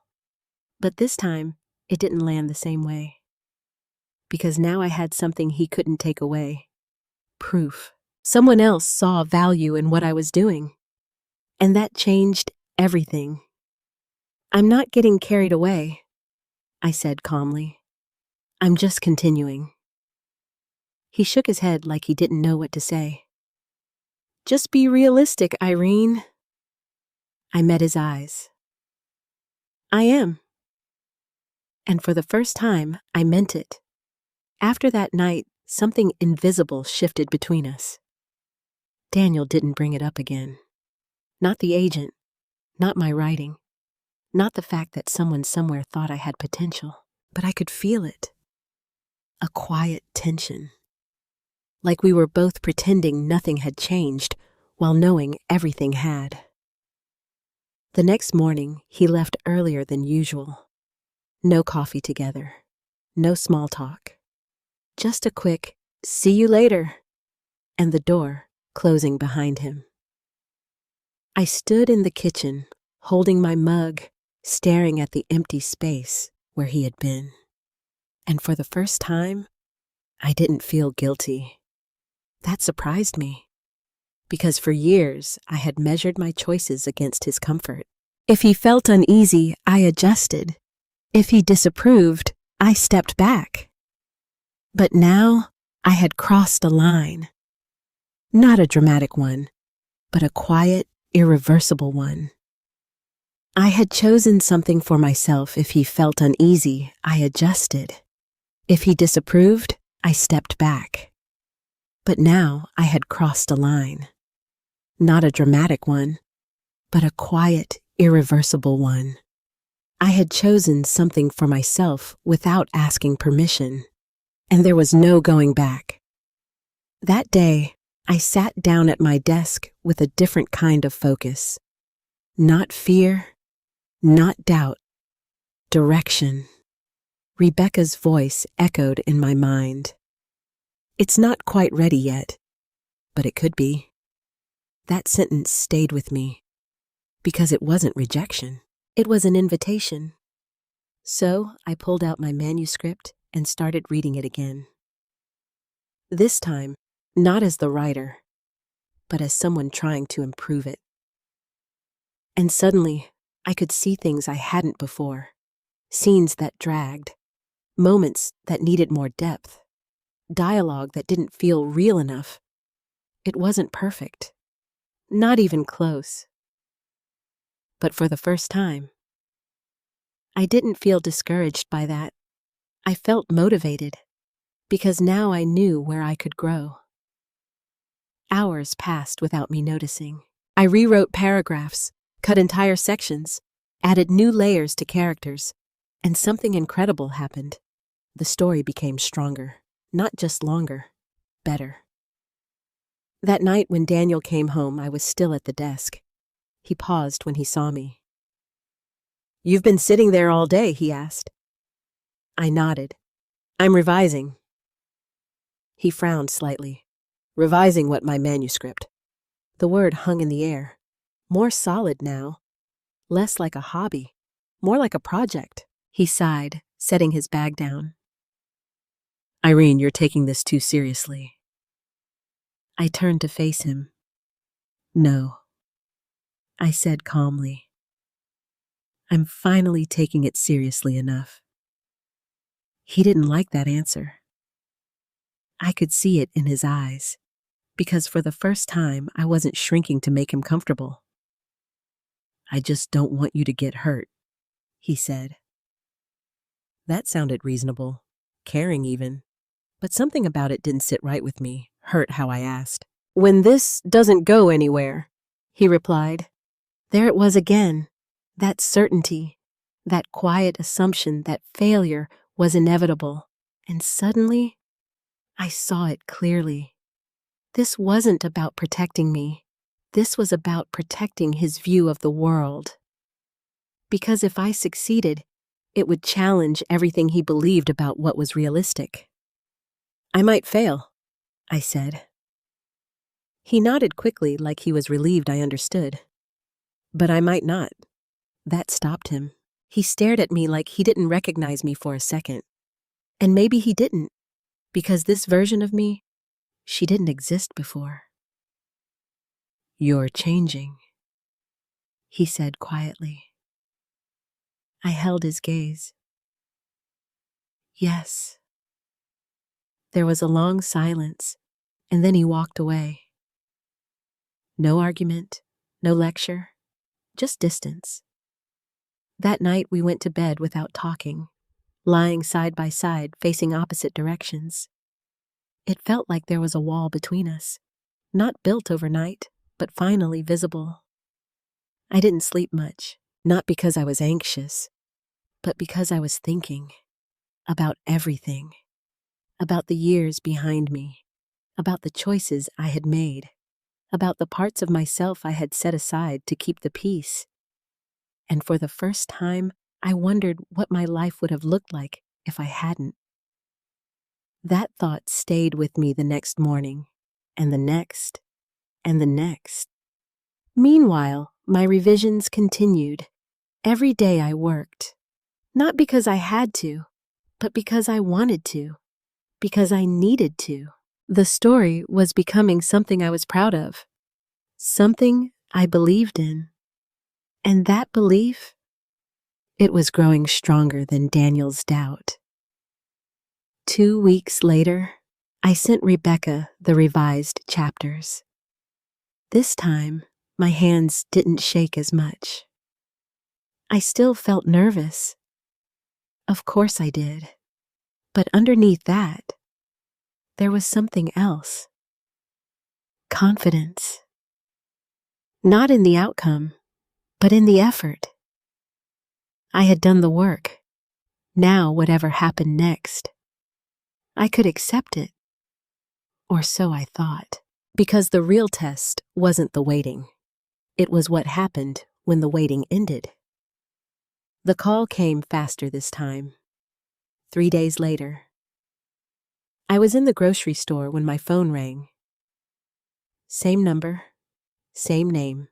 But this time, it didn't land the same way. Because now I had something he couldn't take away. Proof. Someone else saw value in what I was doing. And that changed everything. I'm not getting carried away, I said calmly. I'm just continuing. He shook his head like he didn't know what to say. Just be realistic, Irene. I met his eyes. I am. And for the first time, I meant it. After that night, something invisible shifted between us. Daniel didn't bring it up again. Not the agent, not my writing, not the fact that someone somewhere thought I had potential, but I could feel it. A quiet tension. Like we were both pretending nothing had changed while knowing everything had. The next morning, he left earlier than usual. No coffee together. No small talk. Just a quick, "See you later," and the door closing behind him. I stood in the kitchen, holding my mug, staring at the empty space where he had been. And for the first time, I didn't feel guilty. That surprised me, because for years I had measured my choices against his comfort. If he felt uneasy, I adjusted. If he disapproved, I stepped back. But now I had crossed a line. Not a dramatic one, but a quiet, irreversible one. I had chosen something for myself. If he felt uneasy, I adjusted. If he disapproved, I stepped back. But now I had crossed a line. Not a dramatic one, but a quiet, irreversible one. I had chosen something for myself without asking permission, and there was no going back. That day, I sat down at my desk with a different kind of focus. Not fear, not doubt, direction. Rebecca's voice echoed in my mind. It's not quite ready yet, but it could be. That sentence stayed with me, because it wasn't rejection. It was an invitation. So I pulled out my manuscript and started reading it again. This time, not as the writer, but as someone trying to improve it. And suddenly, I could see things I hadn't before. Scenes that dragged, moments that needed more depth, dialogue that didn't feel real enough. It wasn't perfect, not even close. But for the first time, I didn't feel discouraged by that. I felt motivated, because now I knew where I could grow. Hours passed without me noticing. I rewrote paragraphs, cut entire sections, added new layers to characters, and something incredible happened. The story became stronger, not just longer, better. That night when Daniel came home, I was still at the desk. He paused when he saw me. "You've been sitting there all day," he asked. I nodded. "I'm revising." He frowned slightly. "Revising what, my manuscript?" The word hung in the air. More solid now. Less like a hobby. More like a project. He sighed, setting his bag down. "Irene, you're taking this too seriously." I turned to face him. "No," I said calmly. "I'm finally taking it seriously enough." He didn't like that answer. I could see it in his eyes, because for the first time I wasn't shrinking to make him comfortable. "I just don't want you to get hurt," he said. That sounded reasonable, caring even, but something about it didn't sit right with me, hurt how I asked. "When this doesn't go anywhere," he replied. There it was again, that certainty, that quiet assumption that failure was inevitable. And suddenly, I saw it clearly. This wasn't about protecting me. This was about protecting his view of the world. Because if I succeeded, it would challenge everything he believed about what was realistic. "I might fail," I said. He nodded quickly like he was relieved I understood. "But I might not." That stopped him. He stared at me like he didn't recognize me for a second. And maybe he didn't, because this version of me, she didn't exist before. "You're changing," he said quietly. I held his gaze. Yes, There was a long silence, and then he walked away. No argument, no lecture, just distance. That night we went to bed without talking, lying side by side, facing opposite directions. It felt like there was a wall between us, not built overnight, but finally visible. I didn't sleep much, not because I was anxious, but because I was thinking about everything, about the years behind me, about the choices I had made, about the parts of myself I had set aside to keep the peace. And for the first time, I wondered what my life would have looked like if I hadn't. That thought stayed with me the next morning, and the next, and the next. Meanwhile, my revisions continued. Every day I worked, not because I had to, but because I wanted to, because I needed to. The story was becoming something I was proud of, something I believed in. And that belief, it was growing stronger than Daniel's doubt. 2 weeks later, I sent Rebecca the revised chapters. This time, my hands didn't shake as much. I still felt nervous. Of course I did. But underneath that, there was something else. Confidence. Not in the outcome, but in the effort. I had done the work. Now, whatever happened next, I could accept it. Or so I thought. Because the real test wasn't the waiting. It was what happened when the waiting ended. The call came faster this time. 3 days later. I was in the grocery store when my phone rang. Same number, same name.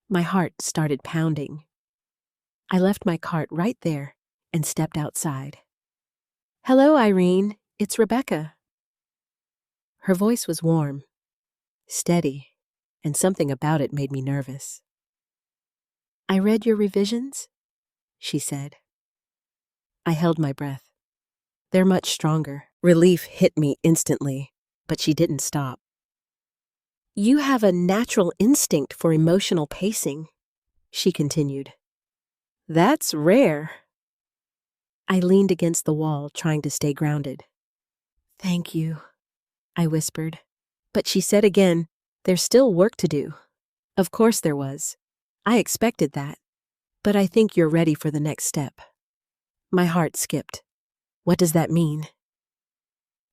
My heart started pounding. I left my cart right there and stepped outside. "Hello, Irene. It's Rebecca." Her voice was warm, steady, and something about it made me nervous. "I read your revisions," she said. I held my breath. They're much stronger. Relief hit me instantly, but she didn't stop. "You have a natural instinct for emotional pacing," she continued. "That's rare." I leaned against the wall, trying to stay grounded. "Thank you," I whispered. But she said again, "There's still work to do." Of course there was. I expected that. "But I think you're ready for the next step." My heart skipped. "What does that mean?"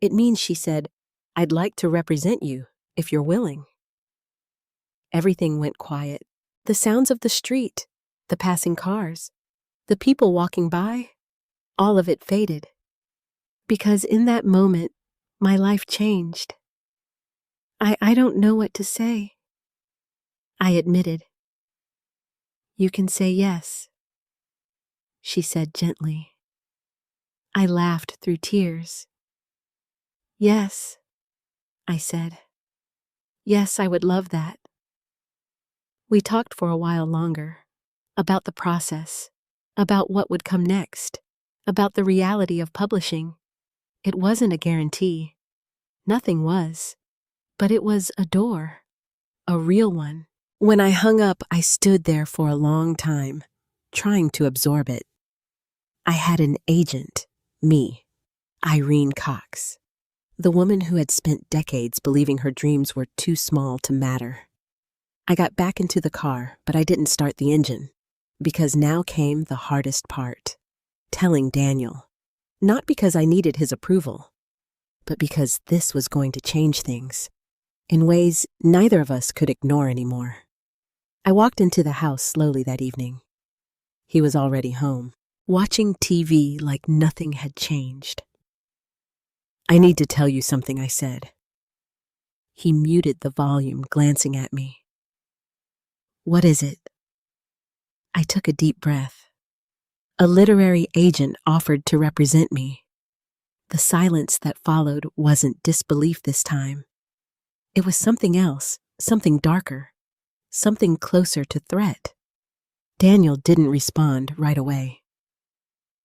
"It means," she said, "I'd like to represent you, if you're willing." Everything went quiet. The sounds of the street, the passing cars, the people walking by, all of it faded. Because in that moment, my life changed. I don't know what to say," I admitted. "You can say yes," she said gently. I laughed through tears. "Yes," I said. "Yes, I would love that." We talked for a while longer, about the process, about what would come next, about the reality of publishing. It wasn't a guarantee. Nothing was. But it was a door, a real one. When I hung up, I stood there for a long time, trying to absorb it. I had an agent, me, Irene Cox, the woman who had spent decades believing her dreams were too small to matter. I got back into the car, but I didn't start the engine, because now came the hardest part, telling Daniel. Not because I needed his approval, but because this was going to change things, in ways neither of us could ignore anymore. I walked into the house slowly that evening. He was already home, watching TV like nothing had changed. "I need to tell you something," I said. He muted the volume, glancing at me. "What is it?" I took a deep breath. A literary agent offered to represent me. The silence that followed wasn't disbelief this time. It was something else, something darker, something closer to threat. Daniel didn't respond right away.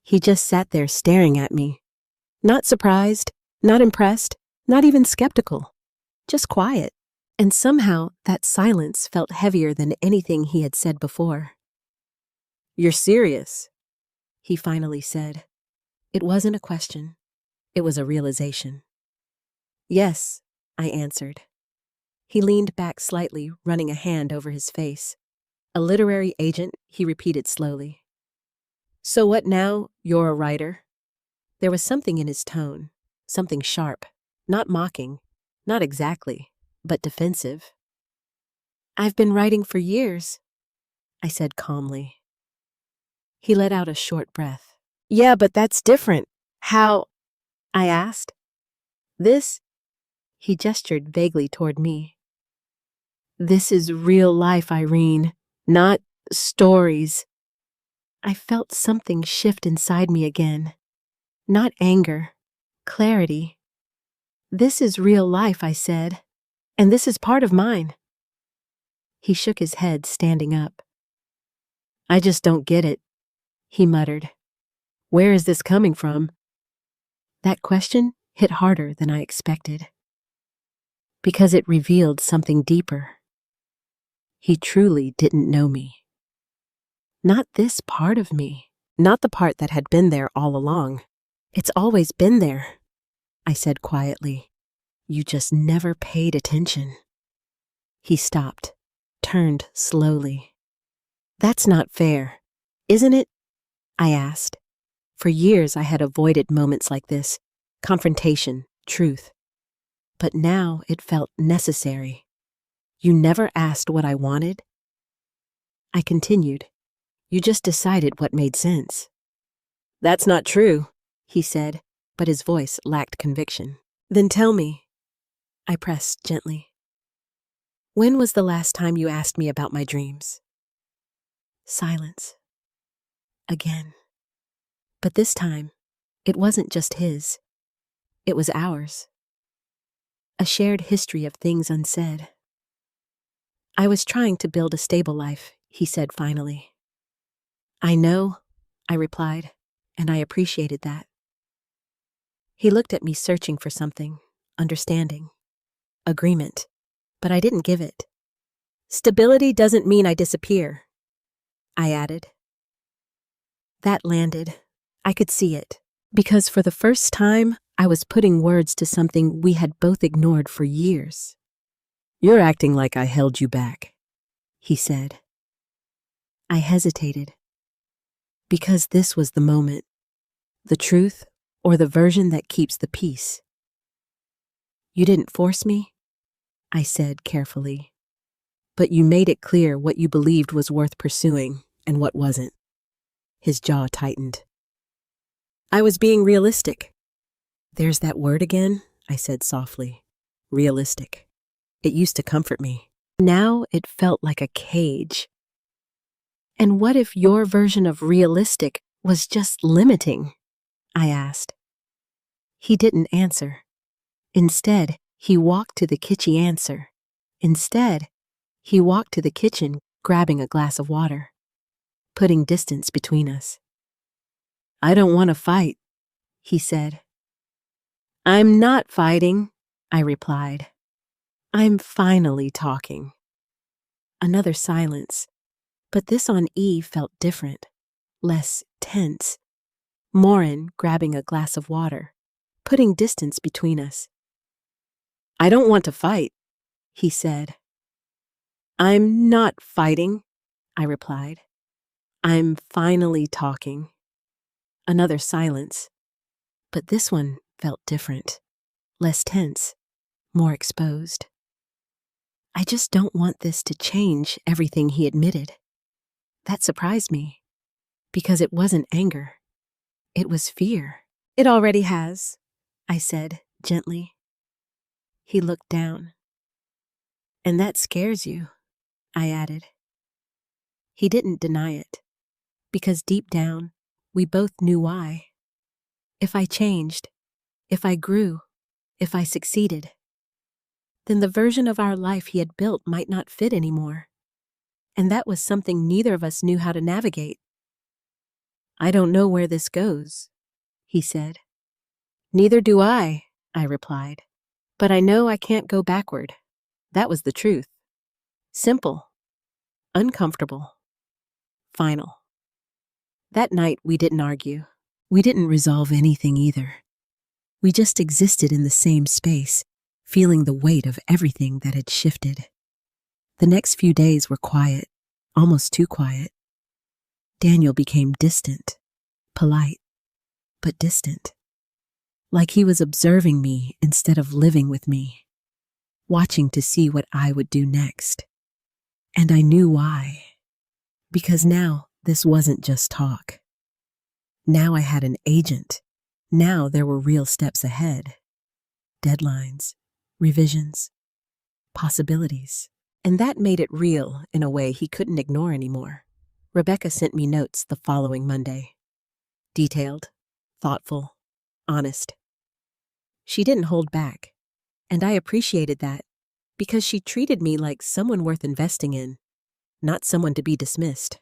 He just sat there staring at me, not surprised, Not impressed, not even skeptical, just quiet. And somehow that silence felt heavier than anything he had said before. "You're serious?" he finally said. It wasn't a question. It was a realization. "Yes," I answered. He leaned back slightly, running a hand over his face. "A literary agent," he repeated slowly. "So what now? You're a writer?" There was something in his tone, something sharp, not mocking, not exactly, but defensive. "I've been writing for years," I said calmly. He let out a short breath. "Yeah, but that's different. How?" I asked. "This?" He gestured vaguely toward me. "This is real life, Irene, not stories." I felt something shift inside me again. Not anger, clarity. "This is real life," I said, "and this is part of mine." He shook his head, standing up. "I just don't get it," he muttered. "Where is this coming from?" That question hit harder than I expected, because it revealed something deeper. He truly didn't know me. Not this part of me, not the part that had been there all along. "It's always been there," I said quietly. "You just never paid attention." He stopped, turned slowly. "That's not fair, isn't it?" I asked. For years I had avoided moments like this, confrontation, truth. But now it felt necessary. "You never asked what I wanted?" I continued. "You just decided what made sense." "That's not true," he said, but his voice lacked conviction. "Then tell me," I pressed gently. "When was the last time you asked me about my dreams?" Silence. Again. But this time, it wasn't just his. It was ours. A shared history of things unsaid. "I was trying to build a stable life," he said finally. "I know," I replied, and I appreciated that. He looked at me, searching for something, understanding, agreement, but I didn't give it. "Stability doesn't mean I disappear," I added. That landed. I could see it, because for the first time, I was putting words to something we had both ignored for years. "You're acting like I held you back," he said. I hesitated, because this was the moment, the truth or the version that keeps the peace. "You didn't force me," I said carefully, "but you made it clear what you believed was worth pursuing and what wasn't." His jaw tightened. "I was being realistic." "There's that word again," I said softly. "Realistic." It used to comfort me. Now it felt like a cage. "And what if your version of realistic was just limiting?" I asked. He didn't answer. Instead, he walked to the kitchen, grabbing a glass of water, putting distance between us. "I don't want to fight," he said. "I'm not fighting," I replied. "I'm finally talking." Another silence, but this on E felt different, less tense. Morin grabbing a glass of water, putting distance between us. "I don't want to fight," he said. "I'm not fighting," I replied. "I'm finally talking." Another silence, but this one felt different, less tense, more exposed. "I just don't want this to change everything," he admitted. That surprised me, because it wasn't anger. It was fear. "It already has," I said gently. He looked down. "And that scares you," I added. He didn't deny it, because deep down, we both knew why. If I changed, if I grew, if I succeeded, then the version of our life he had built might not fit anymore. And that was something neither of us knew how to navigate. "I don't know where this goes," he said. "Neither do I," I replied. But I know I can't go backward. That was the truth. Simple, uncomfortable, final. That night, we didn't argue. We didn't resolve anything either. We just existed in the same space, feeling the weight of everything that had shifted. The next few days were quiet, almost too quiet. Daniel became distant, polite, but distant. Like he was observing me instead of living with me, watching to see what I would do next. And I knew why. Because now this wasn't just talk. Now I had an agent. Now there were real steps ahead. Deadlines, revisions, possibilities. And that made it real in a way he couldn't ignore anymore. Rebecca sent me notes the following Monday. Detailed, thoughtful, honest. She didn't hold back, and I appreciated that because she treated me like someone worth investing in, not someone to be dismissed.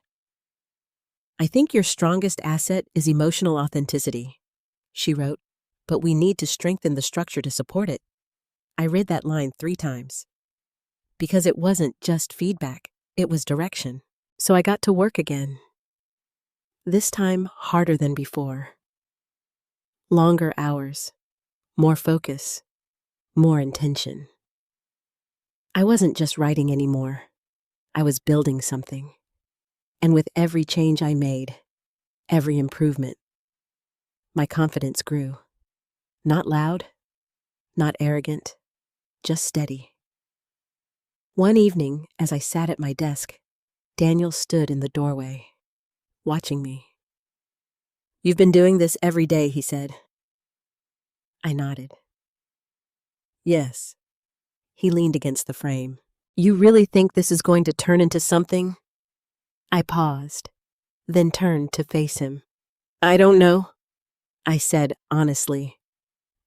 I think your strongest asset is emotional authenticity, she wrote, but we need to strengthen the structure to support it. I read that line 3 times. Because it wasn't just feedback, it was direction. So I got to work again. This time harder than before. Longer hours, more focus, more intention. I wasn't just writing anymore. I was building something. And with every change I made, every improvement, my confidence grew. Not loud, not arrogant, just steady. One evening, as I sat at my desk, Daniel stood in the doorway, watching me. You've been doing this every day, he said. I nodded. Yes. He leaned against the frame. You really think this is going to turn into something? I paused, then turned to face him. I don't know, I said honestly,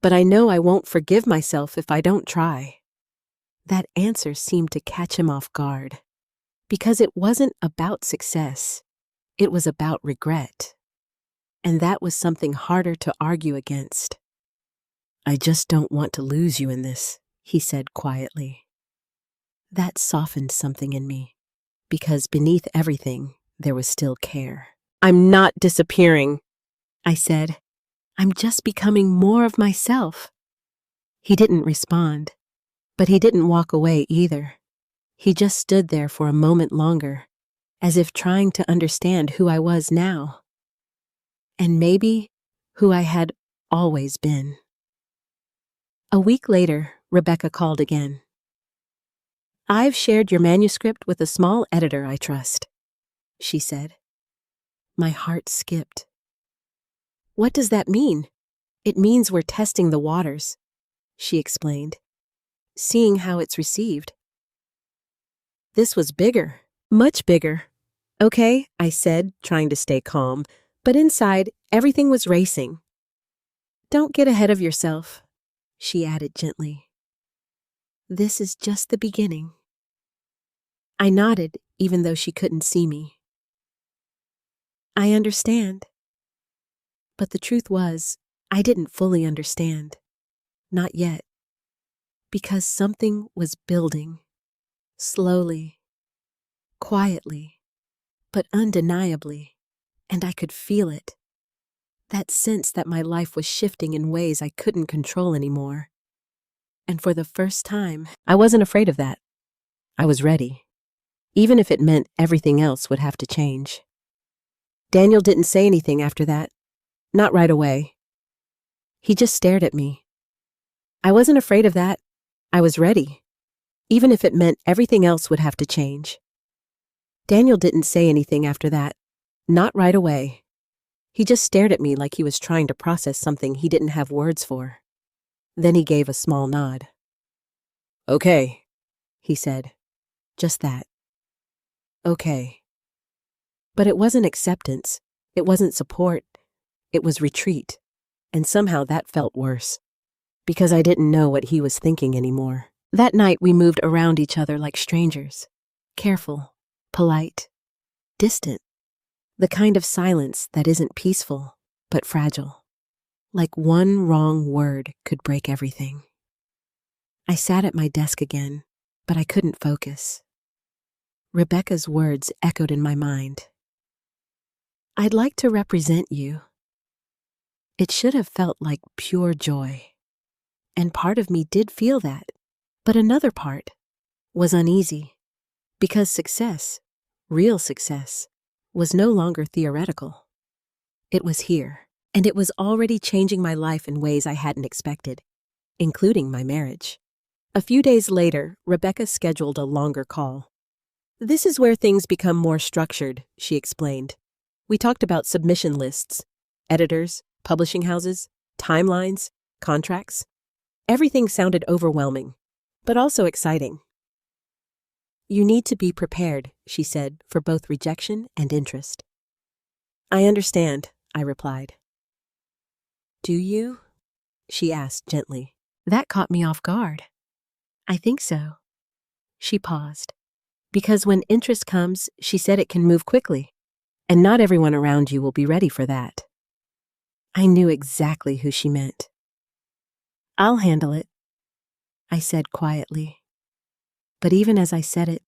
but I know I won't forgive myself if I don't try. That answer seemed to catch him off guard, because it wasn't about success, it was about regret. And that was something harder to argue against. I just don't want to lose you in this, he said quietly. That softened something in me, because beneath everything, there was still care. I'm not disappearing, I said. I'm just becoming more of myself. He didn't respond, but he didn't walk away either. He just stood there for a moment longer, as if trying to understand who I was now. And maybe who I had always been. A week later, Rebecca called again. I've shared your manuscript with a small editor I trust, she said. My heart skipped. What does that mean? It means we're testing the waters, she explained, seeing how it's received. This was bigger, much bigger. Okay, I said, trying to stay calm, but inside, everything was racing. Don't get ahead of yourself, she added gently. This is just the beginning. I nodded, even though she couldn't see me. I understand. But the truth was, I didn't fully understand. Not yet. Because something was building. Slowly. Quietly. But undeniably. And I could feel it. That sense that my life was shifting in ways I couldn't control anymore. And for the first time, I wasn't afraid of that. I was ready. Even if it meant everything else would have to change. Daniel didn't say anything after that. Not right away. He just stared at me. I wasn't afraid of that. I was ready. Even if it meant everything else would have to change. Daniel didn't say anything after that. Not right away. He just stared at me like he was trying to process something he didn't have words for. Then he gave a small nod. Okay, he said. Just that. Okay. But it wasn't acceptance. It wasn't support. It was retreat. And somehow that felt worse. Because I didn't know what he was thinking anymore. That night we moved around each other like strangers. Careful, polite, distant. The kind of silence that isn't peaceful, but fragile. Like one wrong word could break everything. I sat at my desk again, but I couldn't focus. Rebecca's words echoed in my mind. I'd like to represent you. It should have felt like pure joy. And part of me did feel that, but another part was uneasy, because success, real success, was no longer theoretical. It was here, and it was already changing my life in ways I hadn't expected, including my marriage. A few days later, Rebecca scheduled a longer call. This is where things become more structured, she explained. We talked about submission lists, editors, publishing houses, timelines, contracts. Everything sounded overwhelming, but also exciting. You need to be prepared, she said, for both rejection and interest. I understand, I replied. Do you? She asked gently. That caught me off guard. I think so. She paused. Because when interest comes, she said it can move quickly, and not everyone around you will be ready for that. I knew exactly who she meant. I'll handle it, I said quietly. But even as I said it,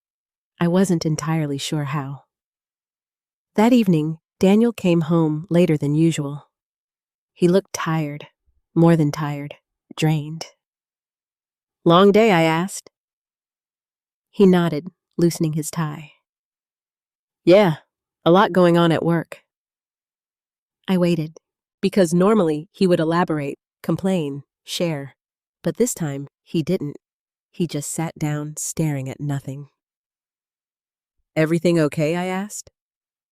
I wasn't entirely sure how. That evening, Daniel came home later than usual. He looked tired, more than tired, drained. Long day, I asked. He nodded, loosening his tie. Yeah, a lot going on at work. I waited, because normally he would elaborate, complain, share, but this time he didn't. He just sat down, staring at nothing. Everything okay, I asked.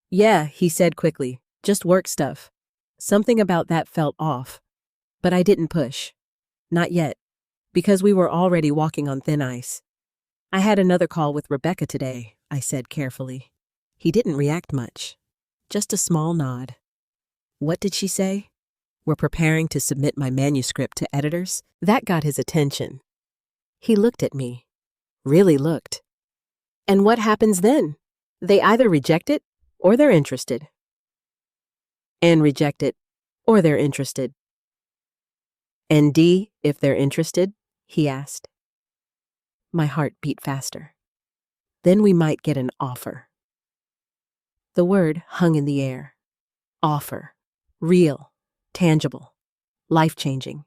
Yeah, he said quickly, just work stuff. Something about that felt off, but I didn't push. Not yet, because we were already walking on thin ice. I had another call with Rebecca today, I said carefully. He didn't react much, just a small nod. What did she say? We're preparing to submit my manuscript to editors? That got his attention. He looked at me, really looked. And what happens then? They either reject it or they're interested. And reject it or they're interested. And D, if they're interested? He asked. My heart beat faster. Then we might get an offer. The word hung in the air. Offer. Real. Tangible. Life-changing.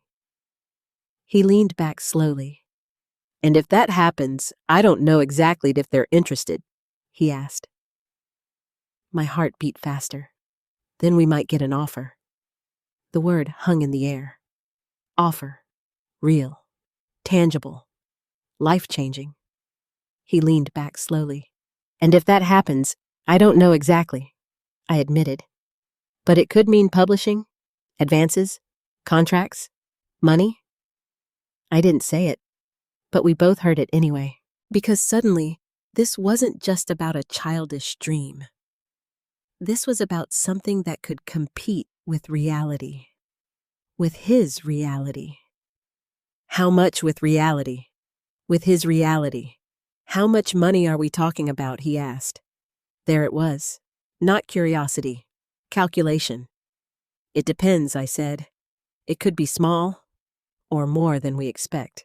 He leaned back slowly. And if that happens, I don't know exactly if they're interested, he asked. My heart beat faster. Then we might get an offer. The word hung in the air. Offer. Real. Tangible. Life-changing. He leaned back slowly. And if that happens, I don't know exactly, I admitted. But it could mean publishing, advances, contracts, money. I didn't say it, but we both heard it anyway, because suddenly, this wasn't just about a childish dream. This was about something that could compete with reality, with his reality. How much with reality? With his reality. How much money are we talking about, he asked. There it was. Not curiosity. Calculation. It depends, I said. It could be small, or more than we expect.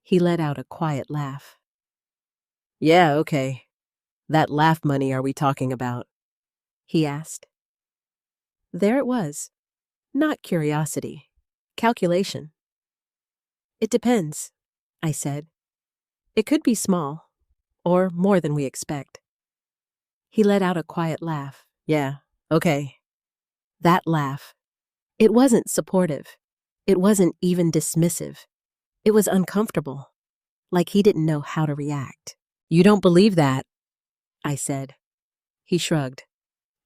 He let out a quiet laugh. Yeah, okay. That laugh money are we talking about? He asked. There it was. Not curiosity. Calculation. It depends, I said. It could be small, or more than we expect. He let out a quiet laugh. Yeah, okay. That laugh. It wasn't supportive. It wasn't even dismissive. It was uncomfortable, like he didn't know how to react. You don't believe that, I said. He shrugged.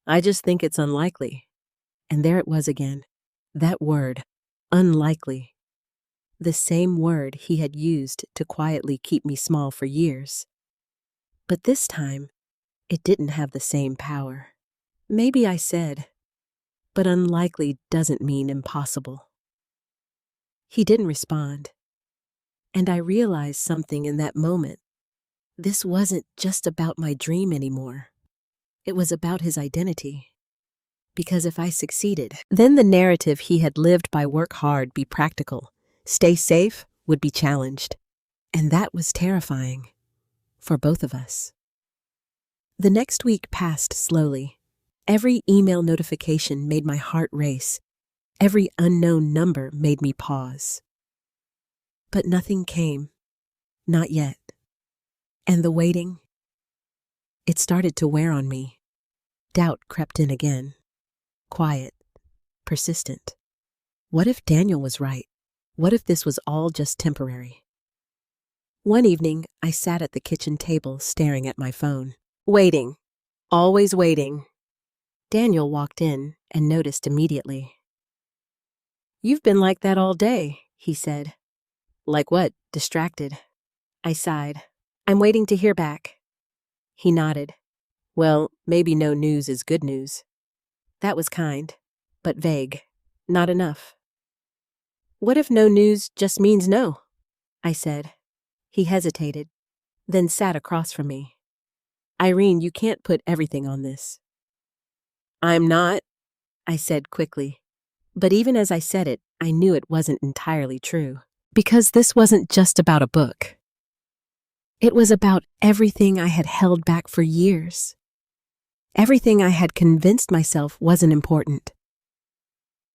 I just think it's unlikely. And there it was again. That word, unlikely. The same word he had used to quietly keep me small for years. But this time, it didn't have the same power. Maybe I said, but unlikely doesn't mean impossible. He didn't respond. And I realized something in that moment. This wasn't just about my dream anymore. It was about his identity. because if I succeeded, then the narrative he had lived by work hard, be practical, stay safe, would be challenged. And that was terrifying for both of us. The next week passed slowly. Every email notification made my heart race. Every unknown number made me pause. But nothing came. Not yet. And the waiting, it started to wear on me. Doubt crept in again. Quiet. Persistent. What if Daniel was right? What if this was all just temporary? One evening, I sat at the kitchen table staring at my phone. Waiting. Always waiting. Daniel walked in and noticed immediately. "You've been like that all day," he said. "Like what? Distracted." I sighed. "I'm waiting to hear back." He nodded. "Well, maybe no news is good news." That was kind, but vague. Not enough. "What if no news just means no?" I said. He hesitated, then sat across from me. "Irene, you can't put everything on this." "I'm not," I said quickly. But even as I said it, I knew it wasn't entirely true. Because this wasn't just about a book. It was about everything I had held back for years. Everything I had convinced myself wasn't important.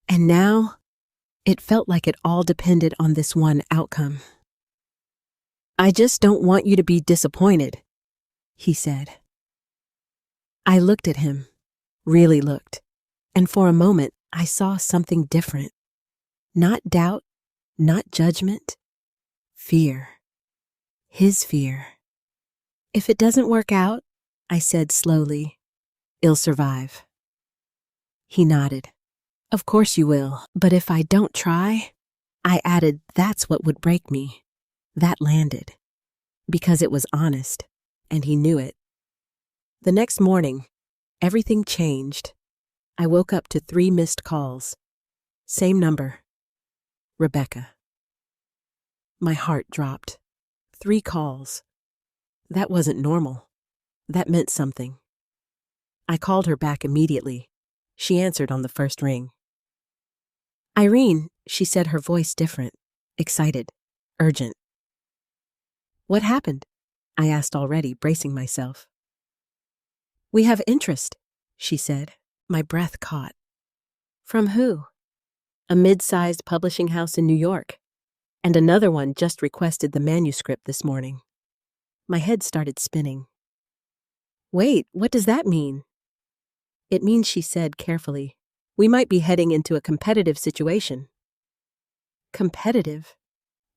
And now, it felt like it all depended on this one outcome. "I just don't want you to be disappointed," he said. I looked at him, really looked, and for a moment I saw something different. Not doubt, not judgment, fear. His fear. "If it doesn't work out," I said slowly, "it'll survive." He nodded. "Of course you will, but if I don't try," I added, "that's what would break me." That landed. Because it was honest, and he knew it. The next morning, everything changed. I woke up to 3 missed calls. Same number. Rebecca. My heart dropped. 3 calls. That wasn't normal. That meant something. I called her back immediately. She answered on the first ring. "Irene," she said, her voice different, excited, urgent. "What happened?" I asked, already bracing myself. "We have interest," she said. My breath caught. "From who?" "A mid-sized publishing house in New York. And another one just requested the manuscript this morning." My head started spinning. "Wait, what does that mean?" "It means," she said carefully, "we might be heading into a competitive situation." Competitive?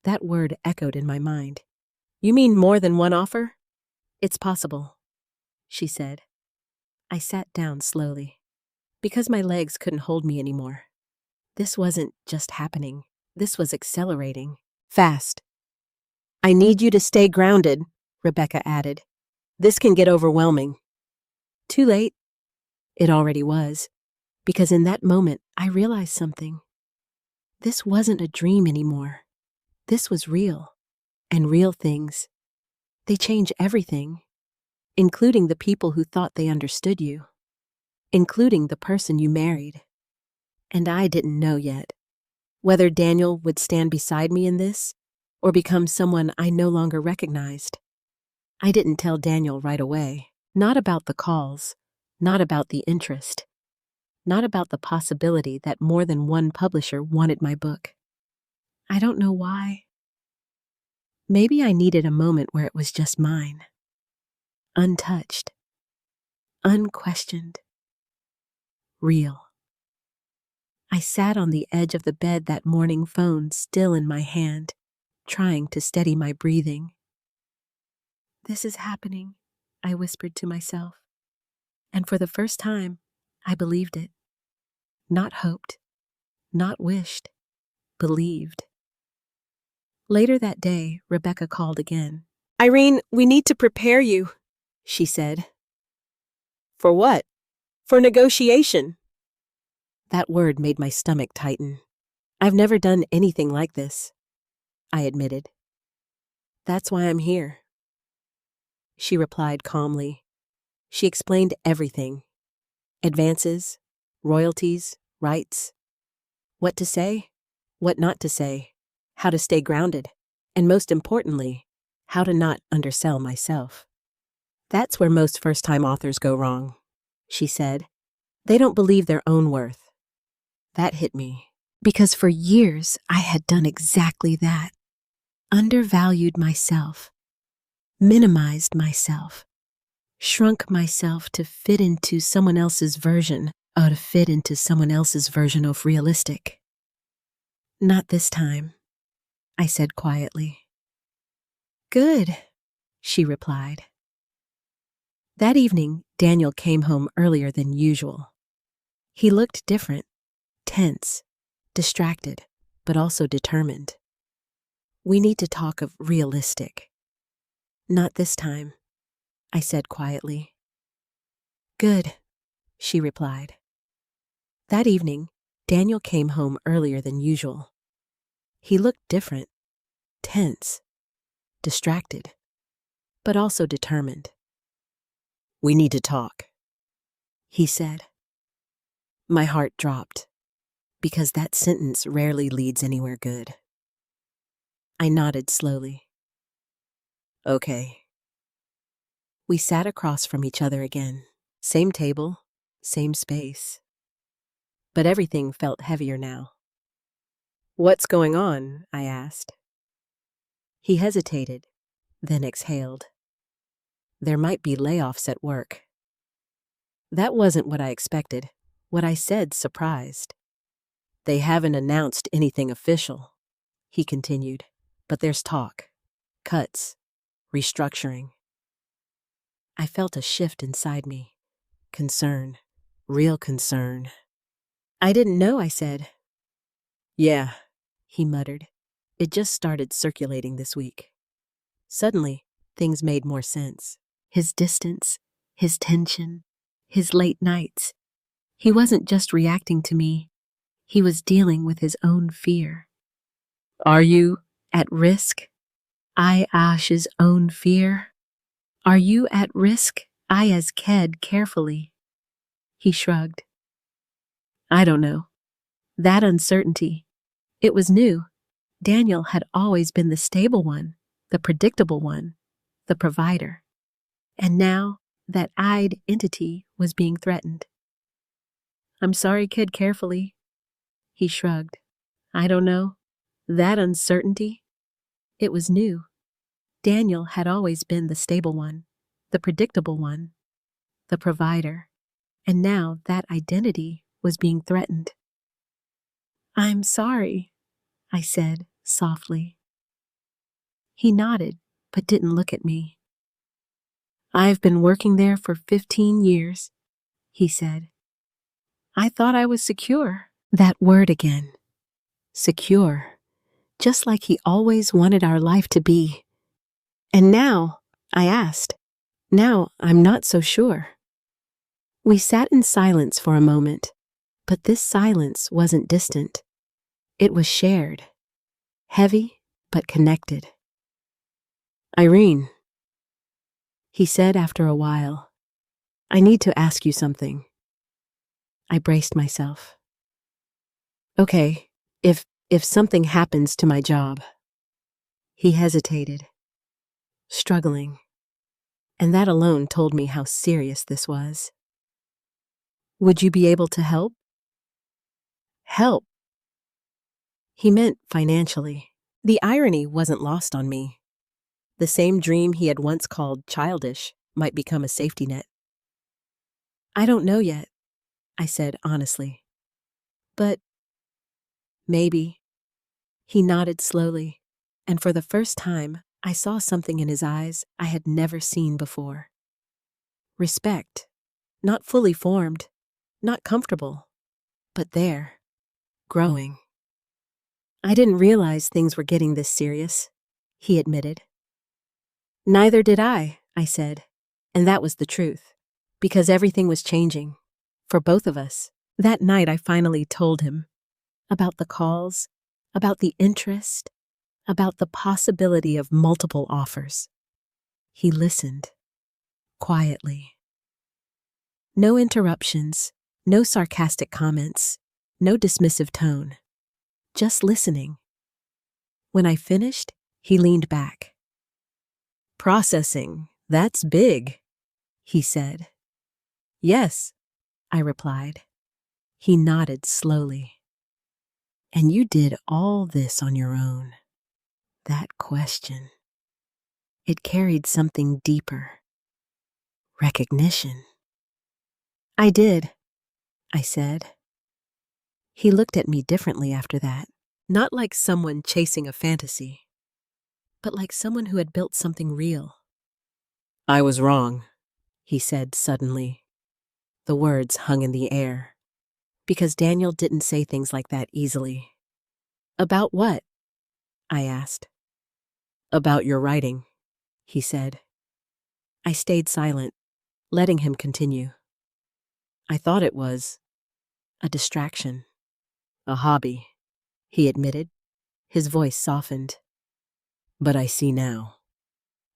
That word echoed in my mind. "You mean more than one offer?" "It's possible," she said. I sat down slowly, because my legs couldn't hold me anymore. This wasn't just happening. This was accelerating. Fast. "I need you to stay grounded," Rebecca added. "This can get overwhelming." Too late. It already was, because in that moment I realized something. This wasn't a dream anymore. This was real, and real things. They change everything, including the people who thought they understood you, including the person you married. And I didn't know yet whether Daniel would stand beside me in this or become someone I no longer recognized. I didn't tell Daniel right away. Not about the calls, not about the interest, not about the possibility that more than one publisher wanted my book. I don't know why. Maybe I needed a moment where it was just mine. Untouched. Unquestioned. Real. I sat on the edge of the bed that morning, phone still in my hand, trying to steady my breathing. "This is happening," I whispered to myself. And for the first time, I believed it. Not hoped, not wished, believed. Later that day, Rebecca called again. "Irene, we need to prepare you," she said. "For what?" "For negotiation." That word made my stomach tighten. "I've never done anything like this," I admitted. "That's why I'm here." She replied calmly. She explained everything. Advances, royalties, rights, what to say, what not to say, how to stay grounded, and most importantly, how to not undersell myself. That's where most first-time authors go wrong, she said. They don't believe their own worth. That hit me, because for years I had done exactly that. Undervalued myself, minimized myself, shrunk myself to fit into someone else's version of realistic. Not this time, I said quietly. Good, she replied. That evening, Daniel came home earlier than usual. He looked different, tense, distracted, but also determined. We need to talk of realistic. Not this time, I said quietly. Good, she replied. That evening, Daniel came home earlier than usual. He looked different, tense, distracted, but also determined. We need to talk, he said. My heart dropped, because that sentence rarely leads anywhere good. I nodded slowly. Okay. We sat across from each other again. Same table, same space. But everything felt heavier now. What's going on? I asked. He hesitated, then exhaled. There might be layoffs at work. That wasn't what I expected. What I said surprised. They haven't announced anything official, he continued, but there's talk, cuts, restructuring. I felt a shift inside me. Concern, real concern. I didn't know, I said. Yeah, he muttered. It just started circulating this week. Suddenly, things made more sense. His distance, his tension, his late nights. He wasn't just reacting to me. He was dealing with his own fear. Are you at risk? Ash's own fear. Are you at risk? I asked carefully. He shrugged. I don't know. That uncertainty. It was new. Daniel had always been the stable one, the predictable one, the provider. And now that I'd entity was being threatened. I'm sorry, kid, carefully. He shrugged. I don't know. That uncertainty. It was new. Daniel had always been the stable one, the predictable one, the provider. And now that identity was being threatened. I'm sorry, I said softly. He nodded, but didn't look at me. I've been working there for 15 years, he said. I thought I was secure. That word again. Secure. Just like he always wanted our life to be. And now, I asked, now I'm not so sure. We sat in silence for a moment, but this silence wasn't distant. It was shared, heavy but connected. Irene, he said after a while, I need to ask you something. I braced myself. Okay, if something happens to my job. He hesitated, struggling, and that alone told me how serious this was. Would you be able to help? Help? He meant financially. The irony wasn't lost on me. The same dream he had once called childish might become a safety net. I don't know yet, I said honestly. But maybe. He nodded slowly, and for the first time, I saw something in his eyes I had never seen before. Respect, not fully formed, not comfortable, but there, growing. I didn't realize things were getting this serious, he admitted. Neither did I said, and that was the truth, because everything was changing, for both of us. That night I finally told him about the calls, about the interest, about the possibility of multiple offers. He listened, quietly. No interruptions, No sarcastic comments, no dismissive tone, just listening. When I finished, he leaned back. "Processing, that's big," he said. "Yes," I replied. He nodded slowly. "And you did all this on your own?" That question. It carried something deeper. Recognition. "I did," I said. He looked at me differently after that, not like someone chasing a fantasy, but like someone who had built something real. "I was wrong," he said suddenly. The words hung in the air, because Daniel didn't say things like that easily. "About what?" I asked. "About your writing," he said. I stayed silent, letting him continue. "I thought it was a distraction, a hobby," he admitted. His voice softened. "But I see now.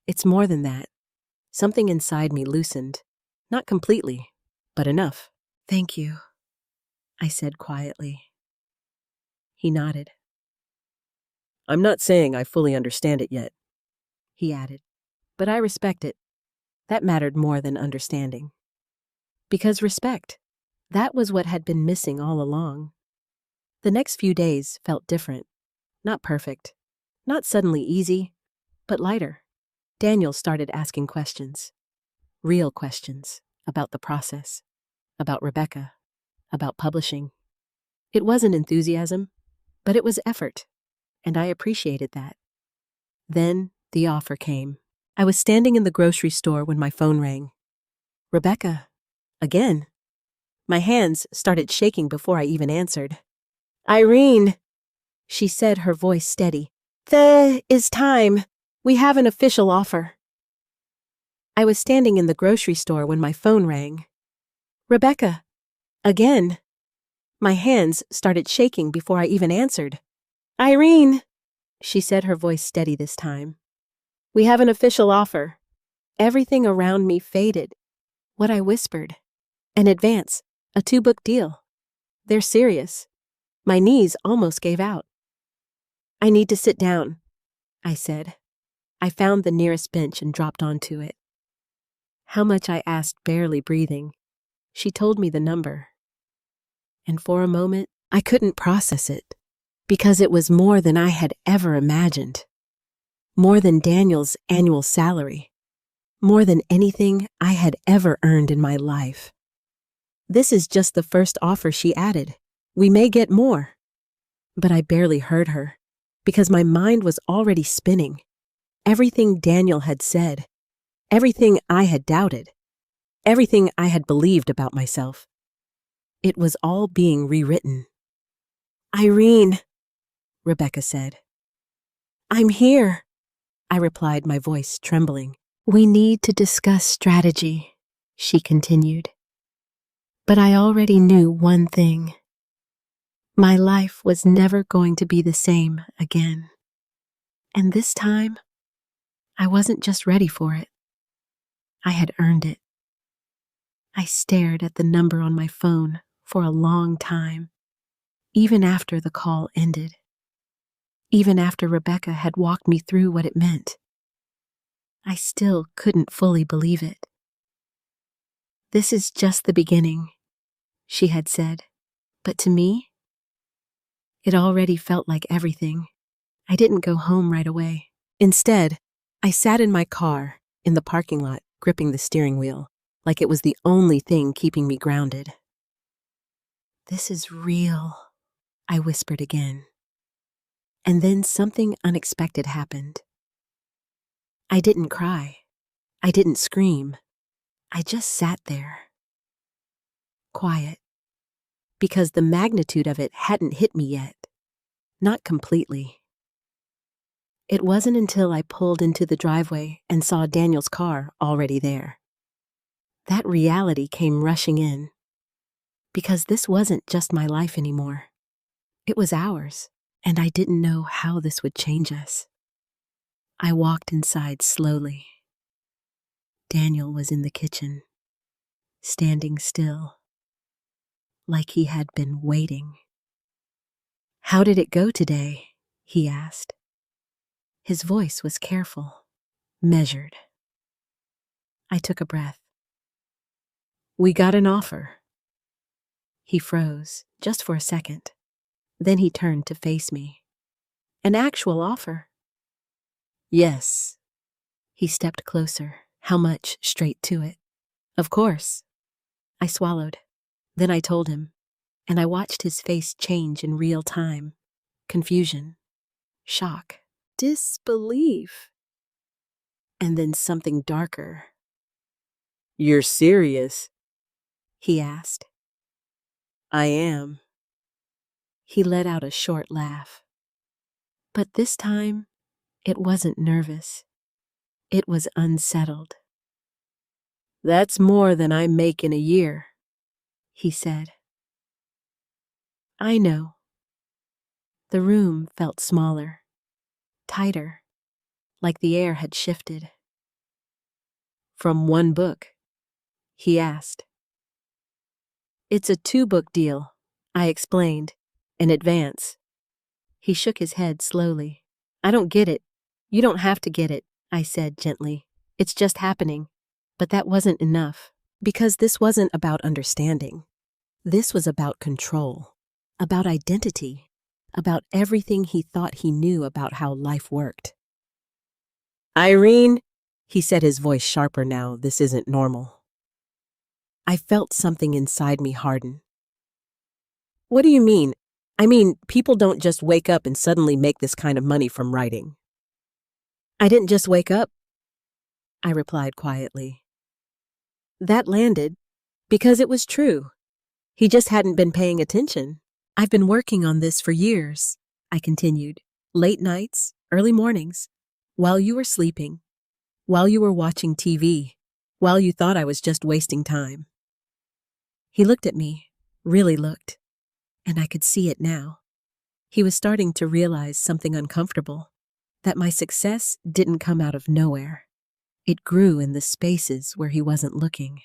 It's more than that. Something inside me loosened. Not completely, but enough." "Thank you," I said quietly. He nodded. "I'm not saying I fully understand it yet," he added, "but I respect it." That mattered more than understanding. Because respect, that was what had been missing all along. The next few days felt different. Not perfect, not suddenly easy, but lighter. Daniel started asking questions. Real questions about the process, about Rebecca, about publishing. It wasn't enthusiasm, but it was effort, and I appreciated that. Then the offer came. I was standing in the grocery store when my phone rang. "Rebecca, again." My hands started shaking before I even answered. "Irene," she said, her voice steady. "It's time. We have an official offer." I was standing in the grocery store when my phone rang. "Rebecca, again." My hands started shaking before I even answered. "Irene," she said, her voice steady this time. "We have an official offer." Everything around me faded. What I whispered. An advance. A 2-book deal. They're serious. My knees almost gave out. "I need to sit down," I said. I found the nearest bench and dropped onto it. How much, I asked, barely breathing. She told me the number. And for a moment, I couldn't process it, because it was more than I had ever imagined. More than Daniel's annual salary. More than anything I had ever earned in my life. "This is just the first offer," she added. "We may get more." But I barely heard her, because my mind was already spinning. Everything Daniel had said, everything I had doubted, everything I had believed about myself. It was all being rewritten. "Irene," Rebecca said. "I'm here," I replied, my voice trembling. "We need to discuss strategy," she continued. But I already knew one thing. My life was never going to be the same again. And this time, I wasn't just ready for it. I had earned it. I stared at the number on my phone for a long time, even after the call ended. Even after Rebecca had walked me through what it meant. I still couldn't fully believe it. "This is just the beginning," she had said. But to me, it already felt like everything. I didn't go home right away. Instead, I sat in my car, in the parking lot, gripping the steering wheel, like it was the only thing keeping me grounded. "This is real," I whispered again. And then something unexpected happened. I didn't cry. I didn't scream. I just sat there. Quiet. Because the magnitude of it hadn't hit me yet. Not completely. It wasn't until I pulled into the driveway and saw Daniel's car already there. That reality came rushing in. Because this wasn't just my life anymore. It was ours, and I didn't know how this would change us. I walked inside slowly. Daniel was in the kitchen, standing still. like he had been waiting. "How did it go today?" he asked. His voice was careful, measured. I took a breath. "We got an offer." He froze, just for a second. Then he turned to face me. "An actual offer?" "Yes." He stepped closer. How much? Straight to it. "Of course." I swallowed. Then I told him, and I watched his face change in real time. Confusion, shock, disbelief, and then something darker. "You're serious?" he asked. "I am." He let out a short laugh. But this time, it wasn't nervous. It was unsettled. "That's more than I make in a year," he said. "I know." The room felt smaller, tighter, like the air had shifted. "From one book?" he asked. "It's a 2-book deal," I explained, in advance. He shook his head slowly. "I don't get it." "You don't have to get it," I said gently. "It's just happening." But that wasn't enough, because this wasn't about understanding. This was about control, about identity, about everything he thought he knew about how life worked. "Irene," he said, his voice sharper now. "This isn't normal." I felt something inside me harden. "What do you mean?" "I mean, people don't just wake up and suddenly make this kind of money from writing." "I didn't just wake up," I replied quietly. That landed, because it was true. He just hadn't been paying attention. "I've been working on this for years," I continued. "Late nights, early mornings, while you were sleeping, while you were watching TV, while you thought I was just wasting time." He looked at me, really looked, and I could see it now. He was starting to realize something uncomfortable, that my success didn't come out of nowhere. It grew in the spaces where he wasn't looking.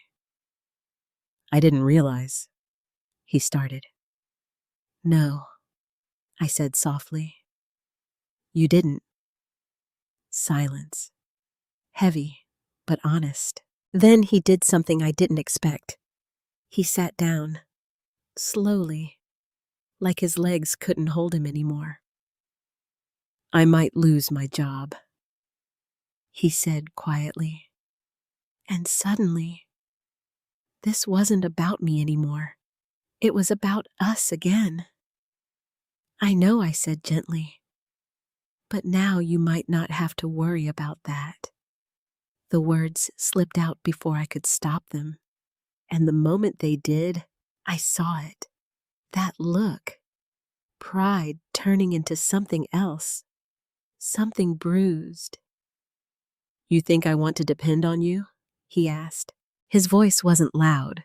"I didn't realize," he started. "No," I said softly. "You didn't." Silence. Heavy, but honest. Then he did something I didn't expect. He sat down, slowly, like his legs couldn't hold him anymore. "I might lose my job," he said quietly. And suddenly, this wasn't about me anymore. It was about us again. "I know," I said gently, "but now you might not have to worry about that." The words slipped out before I could stop them, and the moment they did, I saw it. That look. Pride turning into something else. Something bruised. "You think I want to depend on you?" he asked. His voice wasn't loud,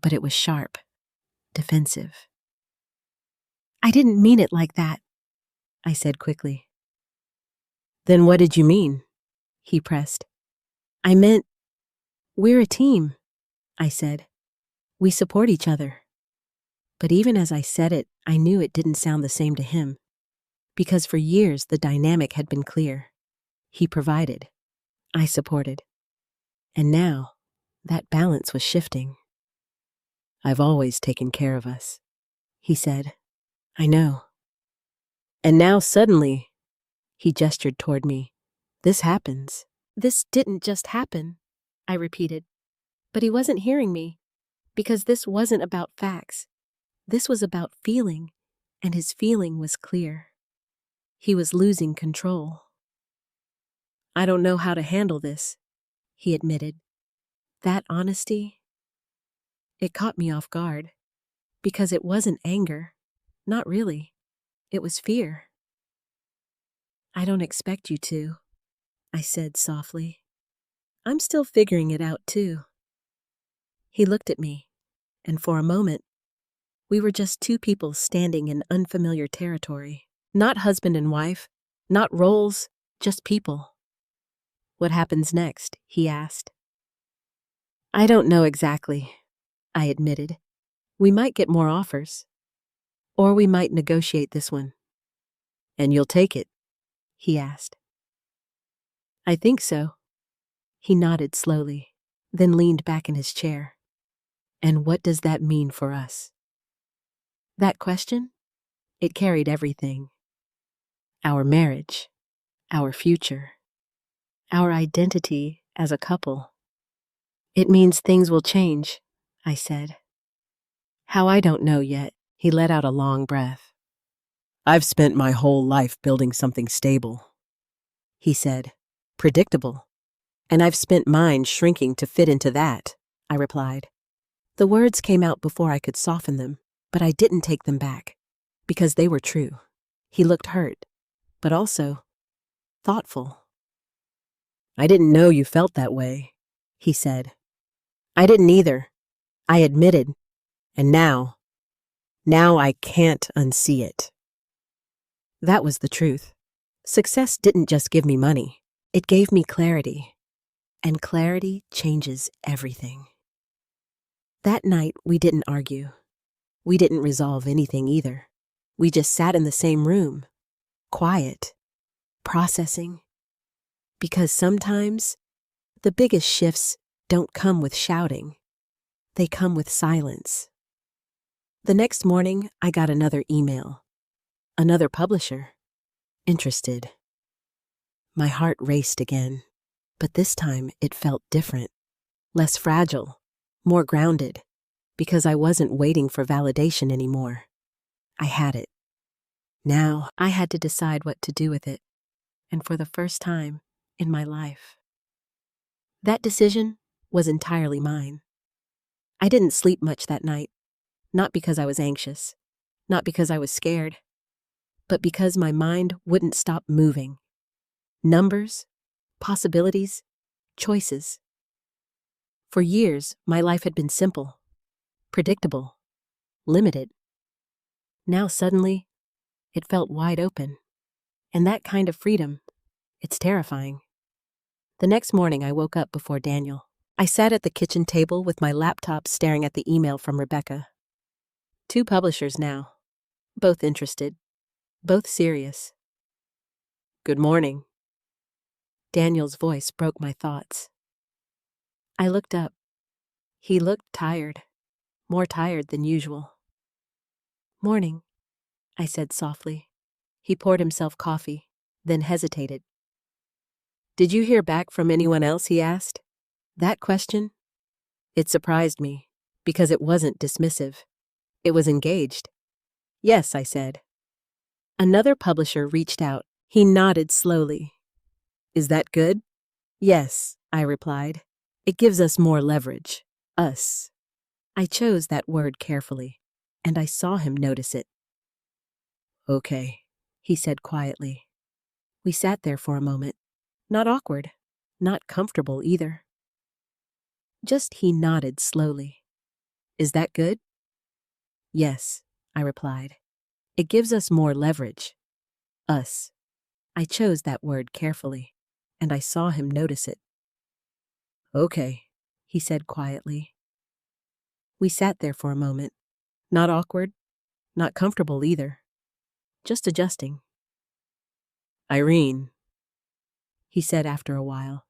but it was sharp, defensive. "I didn't mean it like that," I said quickly. "Then what did you mean?" he pressed. "I meant, we're a team," I said. "We support each other." But even as I said it, I knew it didn't sound the same to him, because for years the dynamic had been clear. He provided. I supported. And now, that balance was shifting. "I've always taken care of us," he said. "I know." "And now suddenly," he gestured toward me, "this happens." "This didn't just happen," I repeated. But he wasn't hearing me, because this wasn't about facts. This was about feeling, and his feeling was clear. He was losing control. "I don't know how to handle this," he admitted. That honesty, it caught me off guard, because it wasn't anger. Not really. It was fear. "I don't expect you to," I said softly. "I'm still figuring it out too." He looked at me, and for a moment, we were just two people standing in unfamiliar territory. Not husband and wife, not roles, just people. "What happens next?" he asked. "I don't know exactly," I admitted. We might get more offers, or we might negotiate this one. And you'll take it? He asked. I think so. He nodded slowly, then leaned back in his chair. And what does that mean for us? That question? It carried everything. Our marriage, our future, our identity as a couple. It means things will change, I said. How I don't know yet. He let out a long breath. I've spent my whole life building something stable, he said, predictable. And I've spent mine shrinking to fit into that, I replied. The words came out before I could soften them, but I didn't take them back, because they were true. He looked hurt, but also thoughtful. I didn't know you felt that way, he said. I didn't either, I admitted, and now I can't unsee it. That was the truth. Success didn't just give me money, it gave me clarity, and clarity changes everything. That night, we didn't argue. We didn't resolve anything either. We just sat in the same room, quiet, processing. Because sometimes, the biggest shifts don't come with shouting. They come with silence. The next morning, I got another email. Another publisher. Interested. My heart raced again, but this time it felt different. Less fragile, more grounded, because I wasn't waiting for validation anymore. I had it. Now I had to decide what to do with it, and for the first time in my life. That decision was entirely mine. I didn't sleep much that night, not because I was anxious, not because I was scared, but because my mind wouldn't stop moving. Numbers, possibilities, choices. For years, my life had been simple, predictable, limited. Now suddenly, it felt wide open. And that kind of freedom, it's terrifying. The next morning, I woke up before Daniel. I sat at the kitchen table with my laptop staring at the email from Rebecca. 2 publishers now, both interested, both serious. Good morning. Daniel's voice broke my thoughts. I looked up. He looked tired, more tired than usual. Morning, I said softly. He poured himself coffee, then hesitated. Did you hear back from anyone else, he asked. That question? It surprised me, because it wasn't dismissive. It was engaged. Yes, I said. Another publisher reached out. He nodded slowly. Is that good? Yes, I replied. It gives us more leverage. Us. I chose that word carefully, and I saw him notice it. Okay, he said quietly. We sat there for a moment. Not awkward, not comfortable either. Just he nodded slowly. Is that good? Yes, I replied. It gives us more leverage. Us. I chose that word carefully, and I saw him notice it. Okay, he said quietly. We sat there for a moment. Not awkward, not comfortable either. Just adjusting. Irene, he said after a while.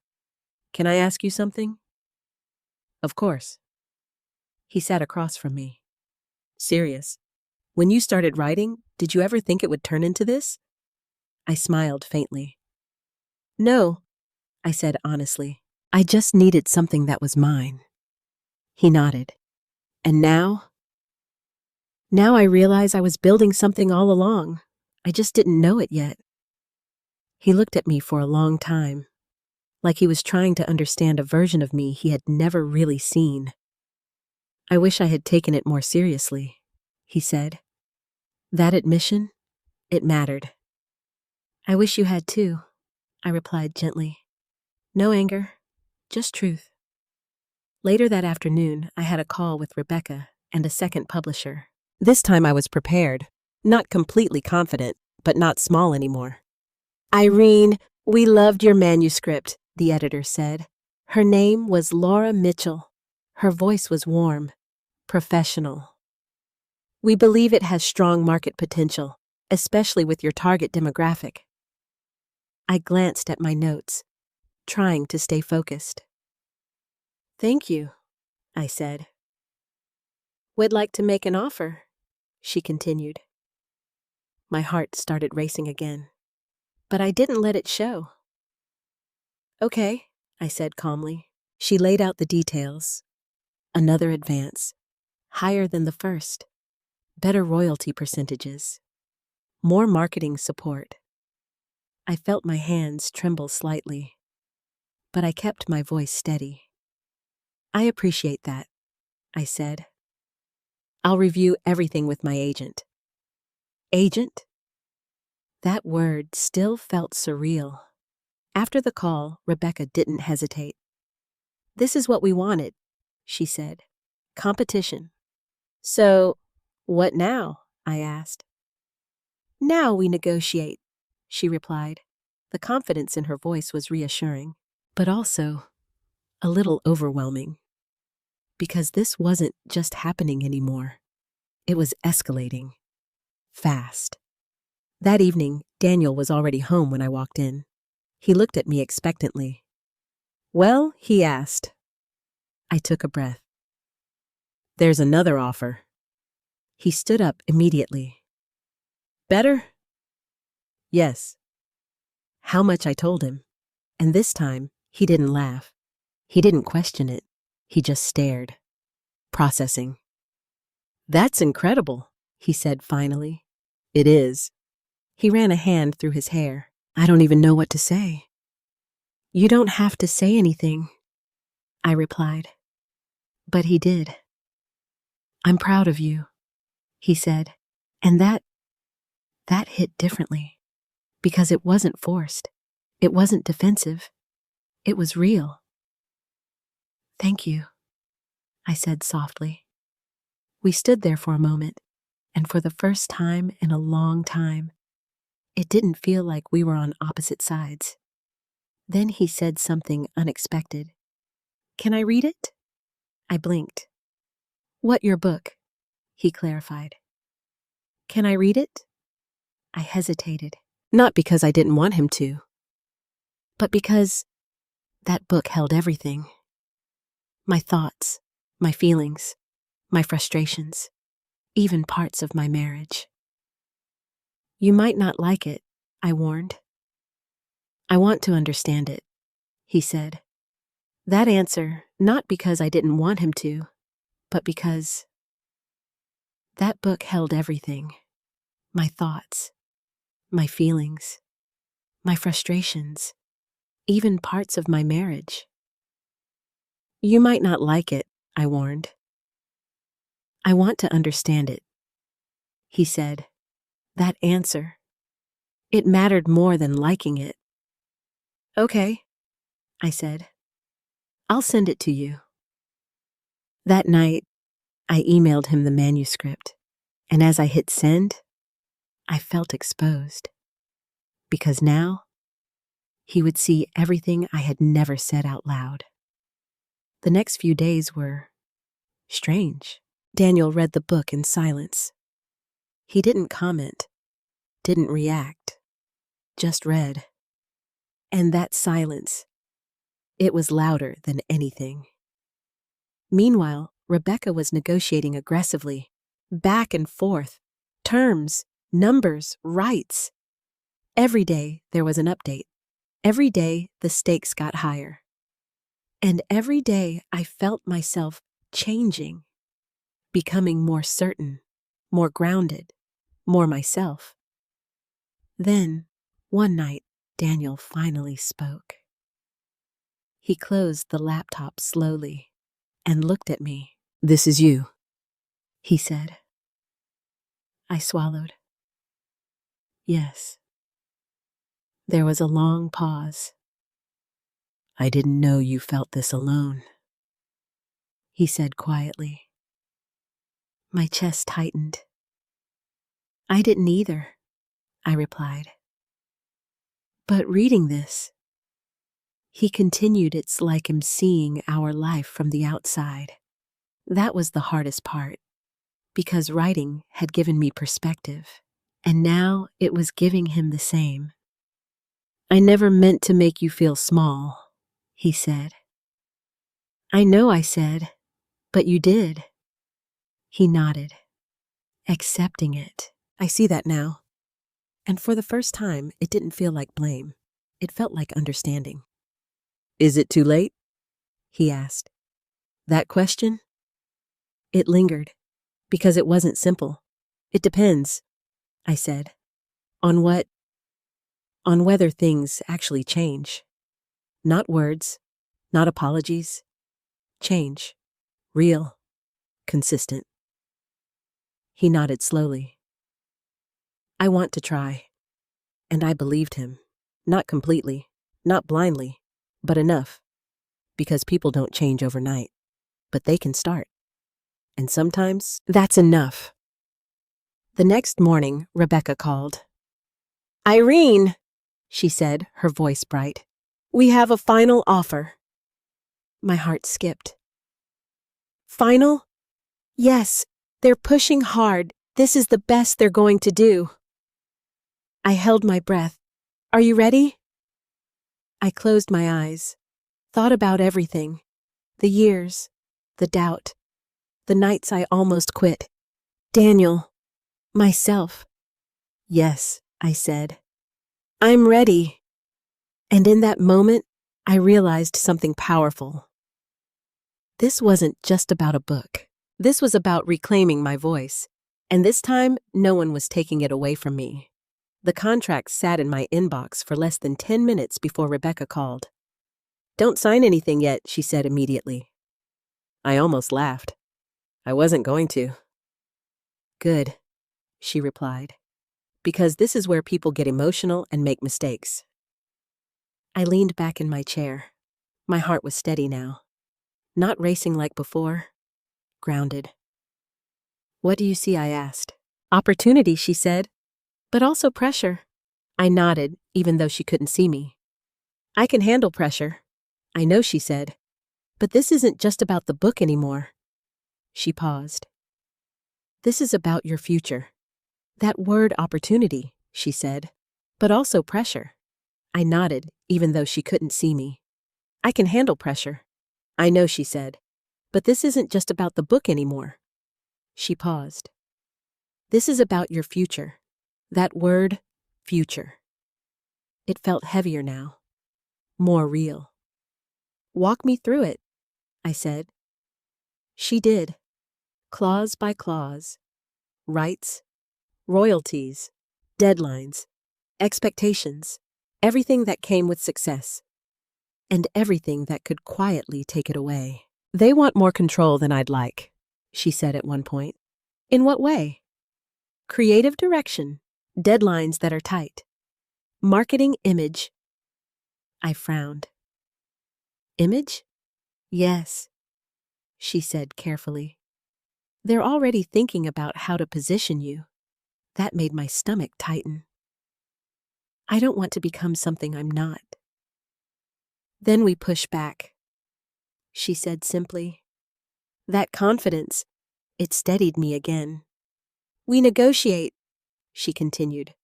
Can I ask you something? Of course. He sat across from me. Serious. When you started writing, did you ever think it would turn into this? I smiled faintly. No, I said honestly. I just needed something that was mine. He nodded. And now? Now I realize I was building something all along. I just didn't know it yet. He looked at me for a long time, like he was trying to understand a version of me he had never really seen. I wish I had taken it more seriously, he said. That admission, it mattered. I wish you had too, I replied gently. No anger, just truth. Later that afternoon, I had a call with Rebecca and a second publisher. This time I was prepared, not completely confident, but not small anymore. Irene, we loved your manuscript, the editor said. Her name was Laura Mitchell. Her voice was warm, professional. We believe it has strong market potential, especially with your target demographic. I glanced at my notes, trying to stay focused. Thank you, I said. Would like to make an offer, she continued. My heart started racing again, but I didn't let it show. Okay, I said calmly. She laid out the details. Another advance, higher than the first, better royalty percentages, more marketing support. I felt my hands tremble slightly, but I kept my voice steady. I appreciate that, I said. I'll review everything with my agent. Agent? That word still felt surreal. After the call, Rebecca didn't hesitate. This is what we wanted, she said. Competition. So, what now? I asked. Now we negotiate, she replied. The confidence in her voice was reassuring, but also a little overwhelming. Because this wasn't just happening anymore. It was escalating. Fast. That evening, Daniel was already home when I walked in. He looked at me expectantly. Well, he asked. I took a breath. There's another offer. He stood up immediately. Better? Yes. How much I told him. And this time, he didn't laugh. He didn't question it. He just stared. Processing. That's incredible, he said finally. It is. He ran a hand through his hair. I don't even know what to say. You don't have to say anything, I replied. But he did. I'm proud of you, he said. And that hit differently. Because it wasn't forced. It wasn't defensive. It was real. Thank you, I said softly. We stood there for a moment, and for the first time in a long time, it didn't feel like we were on opposite sides. Then he said something unexpected. Can I read it? I blinked. What, your book? He clarified. Can I read it? I hesitated, not because I didn't want him to, but because that book held everything. My thoughts, my feelings, my frustrations, even parts of my marriage. You might not like it, I warned. I want to understand it, he said. That answer, not because I didn't want him to, but because that book held everything. My thoughts, my feelings, my frustrations, even parts of my marriage. You might not like it, I warned. I want to understand it, he said. That answer, it mattered more than liking it. Okay, I said. I'll send it to you. That night, I emailed him the manuscript, and as I hit send, I felt exposed. Because now, he would see everything I had never said out loud. The next few days were strange. Daniel read the book in silence. He didn't comment, didn't react, just read. And that silence, it was louder than anything. Meanwhile, Rebecca was negotiating aggressively, back and forth, terms, numbers, rights. Every day there was an update. Every day the stakes got higher. And every day I felt myself changing, becoming more certain, more grounded, more myself. Then, one night, Daniel finally spoke. He closed the laptop slowly and looked at me. This is you, he said. I swallowed. Yes. There was a long pause. I didn't know you felt this alone, he said quietly. My chest tightened. I didn't either, I replied. But reading this, he continued, it's like him seeing our life from the outside. That was the hardest part. because writing had given me perspective, and now it was giving him the same. "I never meant to make you feel small," he said. "I know," I said, "but you did." He nodded, accepting it. "I see that now." And for the first time, it didn't feel like blame. It felt like understanding. "Is it too late?" he asked. That question? It lingered, because it wasn't simple. "It depends," I said. "On what?" "On whether things actually change. Not words, not apologies. Change. Real. Consistent." He nodded slowly. "I want to try." And I believed him. Not completely, not blindly, but enough. Because people don't change overnight, but they can start. And sometimes that's enough. The next morning, Rebecca called. "Irene," she said, her voice bright. "We have a final offer." My heart skipped. "Final?" "Yes, they're pushing hard. This is the best they're going to do." I held my breath. "Are you ready?" I closed my eyes, thought about everything. The years, the doubt, the nights I almost quit. Daniel, myself. "Yes," I said. "I'm ready." And in that moment, I realized something powerful. This wasn't just about a book. This was about reclaiming my voice. And this time, no one was taking it away from me. The contract sat in my inbox for less than 10 minutes before Rebecca called. "Don't sign anything yet," she said immediately. I almost laughed. I wasn't going to. "Good," she replied, "because this is where people get emotional and make mistakes." I leaned back in my chair. My heart was steady now. Not racing like before. Grounded. "What do you see?" I asked. "Opportunity," she said, "but also pressure." I nodded, even though she couldn't see me. "I can handle pressure." "I know," she said, "but this isn't just about the book anymore." She paused. "This is about your future." "That word opportunity," she said, "but also pressure." I nodded, even though she couldn't see me. "I can handle pressure." "I know," she said, "but this isn't just about the book anymore." She paused. "This is about your future." That word, future. It felt heavier now, more real. "Walk me through it," I said. She did, clause by clause. Rights, royalties, deadlines, expectations, everything that came with success, and everything that could quietly take it away. "They want more control than I'd like," she said at one point. "In what way?" "Creative direction, deadlines that are tight, marketing image." I frowned. "Image?" "Yes," she said carefully. "They're already thinking about how to position you." That made my stomach tighten. "I don't want to become something I'm not." "Then we push back," she said simply. That confidence, it steadied me again. "We negotiate," she continued.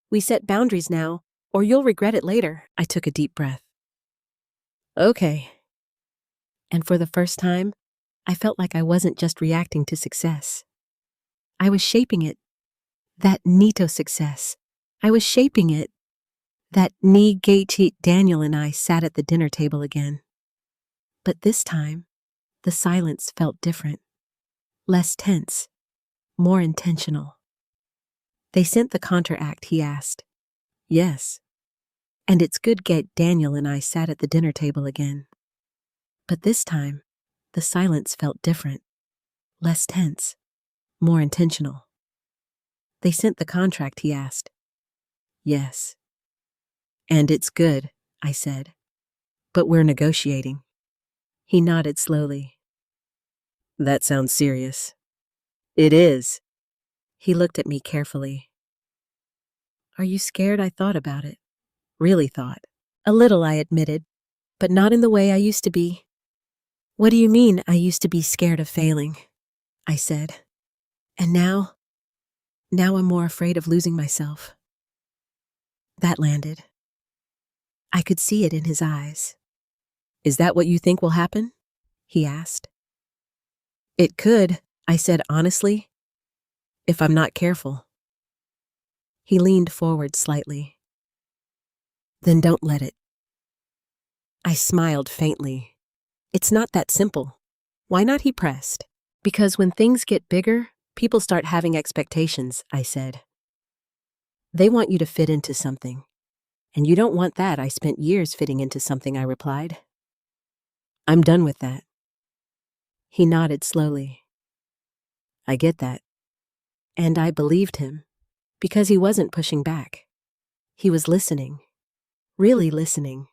"We set boundaries now, or you'll regret it later." I took a deep breath. "Okay." And for the first time, I felt like I wasn't just reacting to success. I was shaping it. That Nito success. I was shaping it. That Daniel and I sat at the dinner table again. But this time, the silence felt different. Less tense. More intentional. "They sent the counteract," he asked. "Yes." "And it's good Daniel and I sat at the dinner table again." But this time, the silence felt different. Less tense. More intentional. "They sent the contract," he asked. "Yes." "And it's good," I said. "But we're negotiating." He nodded slowly. "That sounds serious." "It is." He looked at me carefully. "Are you scared?" I thought about it. Really thought. "A little," I admitted, "but not in the way I used to be." "What do you mean I used to be scared of failing?" I said. And now I'm more afraid of losing myself. That landed. I could see it in his eyes. Is that what you think will happen? He asked. It could, I said honestly, if I'm not careful. He leaned forward slightly. Then don't let it. I smiled faintly. It's not that simple. Why not? He pressed. Because when things get bigger, people start having expectations, I said. They want you to fit into something. And you don't want that. I spent years fitting into something, I replied. I'm done with that. He nodded slowly. I get that. And I believed him, because he wasn't pushing back. He was listening, really listening.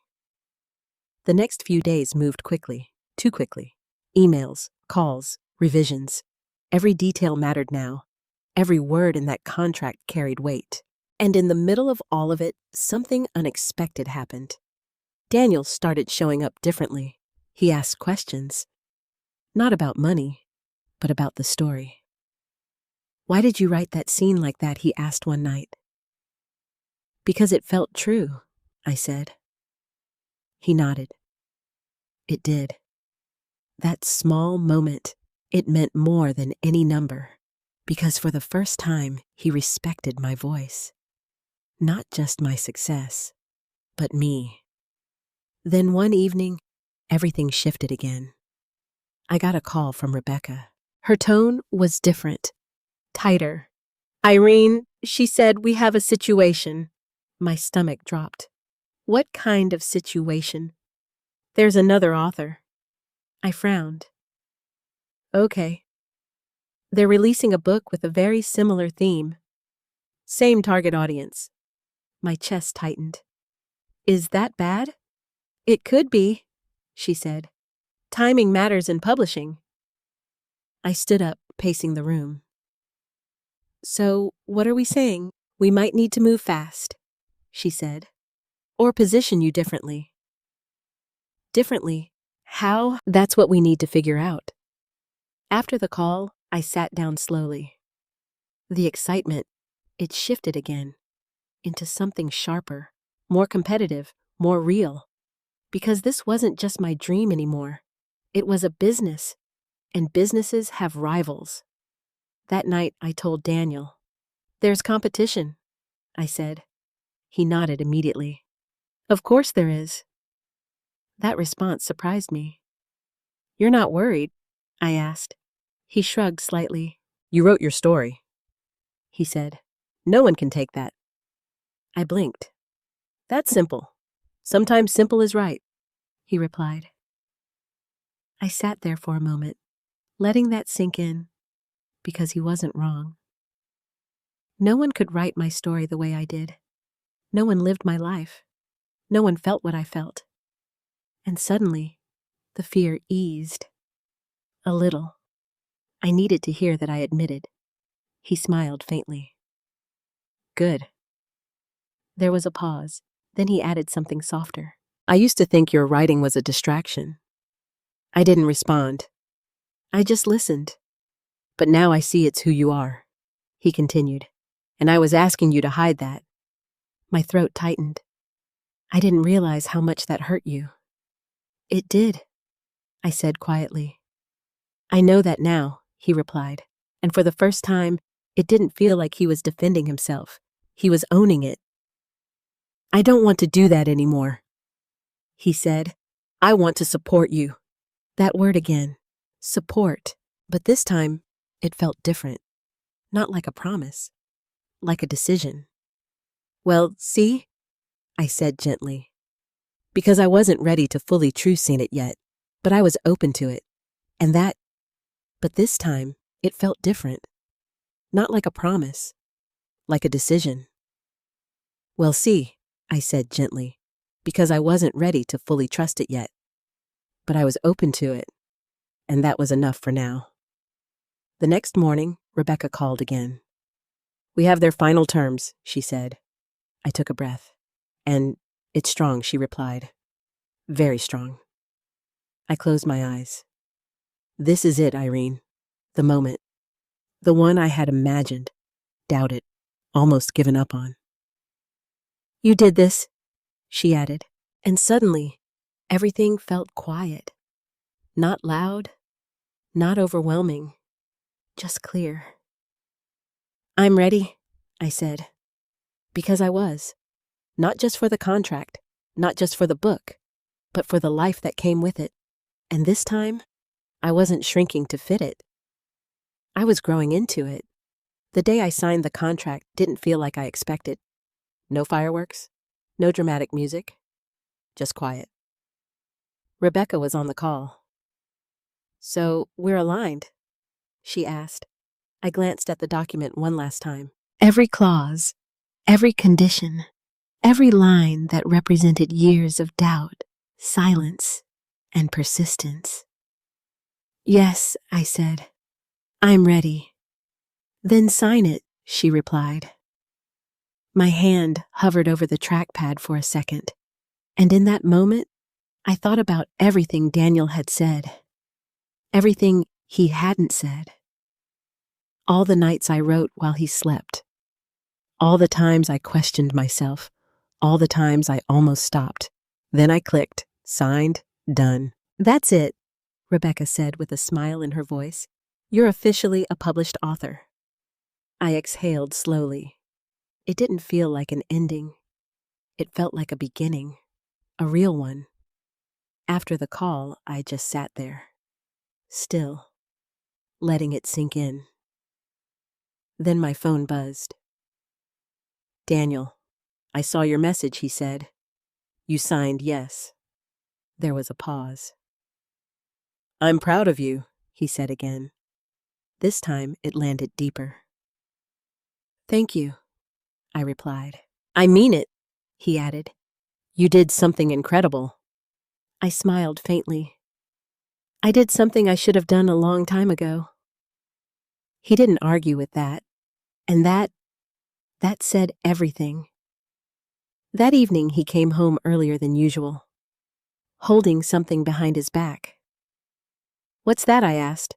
The next few days moved quickly, too quickly. Emails, calls, revisions. Every detail mattered now. Every word in that contract carried weight. And in the middle of all of it, something unexpected happened. Daniel started showing up differently. He asked questions. Not about money, but about the story. Why did you write that scene like that? He asked one night. Because it felt true, I said. He nodded. It did. That small moment, it meant more than any number, because for the first time, he respected my voice. Not just my success, but me. Then one evening, everything shifted again. I got a call from Rebecca. Her tone was different, tighter. Irene, she said, we have a situation. My stomach dropped. What kind of situation? There's another author. I frowned. Okay. They're releasing a book with a very similar theme. Same target audience. My chest tightened. Is that bad? It could be, she said. Timing matters in publishing. I stood up, pacing the room. So, what are we saying? We might need to move fast, she said. Or position you differently. Differently? How? That's what we need to figure out. After the call, I sat down slowly. The excitement, it shifted again into something sharper, more competitive, more real. Because this wasn't just my dream anymore. It was a business, and businesses have rivals. That night, I told Daniel. There's competition, I said. He nodded immediately. Of course there is. That response surprised me. You're not worried? I asked. He shrugged slightly. You wrote your story, he said. No one can take that. I blinked. That's simple. Sometimes simple is right, he replied. I sat there for a moment, letting that sink in, because he wasn't wrong. No one could write my story the way I did. No one lived my life. No one felt what I felt. And suddenly, the fear eased. A little. I needed to hear that I admitted. He smiled faintly. Good. There was a pause. Then he added something softer. I used to think your writing was a distraction. I didn't respond. I just listened. But now I see it's who you are, he continued. And I was asking you to hide that. My throat tightened. I didn't realize how much that hurt you. It did, I said quietly. I know that now, he replied. And for the first time, it didn't feel like he was defending himself. He was owning it. I don't want to do that anymore, he said. I want to support you. That word again, support. But this time, it felt different. Not like a promise, like a decision. Well, see, I said gently. Because I wasn't ready to fully trust in it yet, but I was open to it. But this time, it felt different. Not like a promise, like a decision. Well, see, I said gently, because I wasn't ready to fully trust it yet. But I was open to it, and that was enough for now. The next morning, Rebecca called again. We have their final terms, she said. I took a breath. And it's strong, she replied. Very strong. I closed my eyes. This is it, Irene. The moment. The one I had imagined, doubted, almost given up on. "You did this," she added, and suddenly, everything felt quiet. Not loud, not overwhelming, just clear. "I'm ready," I said, because I was. Not just for the contract, not just for the book, but for the life that came with it. And this time, I wasn't shrinking to fit it. I was growing into it. The day I signed the contract didn't feel like I expected. No fireworks, no dramatic music, just quiet. Rebecca was on the call. "So, we're aligned?" she asked. I glanced at the document one last time. Every clause, every condition, every line that represented years of doubt, silence, and persistence. "Yes," I said. "I'm ready." "Then sign it," she replied. My hand hovered over the trackpad for a second, and in that moment, I thought about everything Daniel had said, everything he hadn't said. All the nights I wrote while he slept, all the times I questioned myself, all the times I almost stopped. Then I clicked, signed, done. "That's it," Rebecca said with a smile in her voice. "You're officially a published author." I exhaled slowly. It didn't feel like an ending. It felt like a beginning, a real one. After the call, I just sat there, still, letting it sink in. Then my phone buzzed. "Daniel, I saw your message," he said. "You signed yes." There was a pause. "I'm proud of you," he said again. This time it landed deeper. "Thank you," I replied. "I mean it," he added. "You did something incredible." I smiled faintly. "I did something I should have done a long time ago." He didn't argue with that, and that said everything. That evening he came home earlier than usual, holding something behind his back. "What's that?" I asked.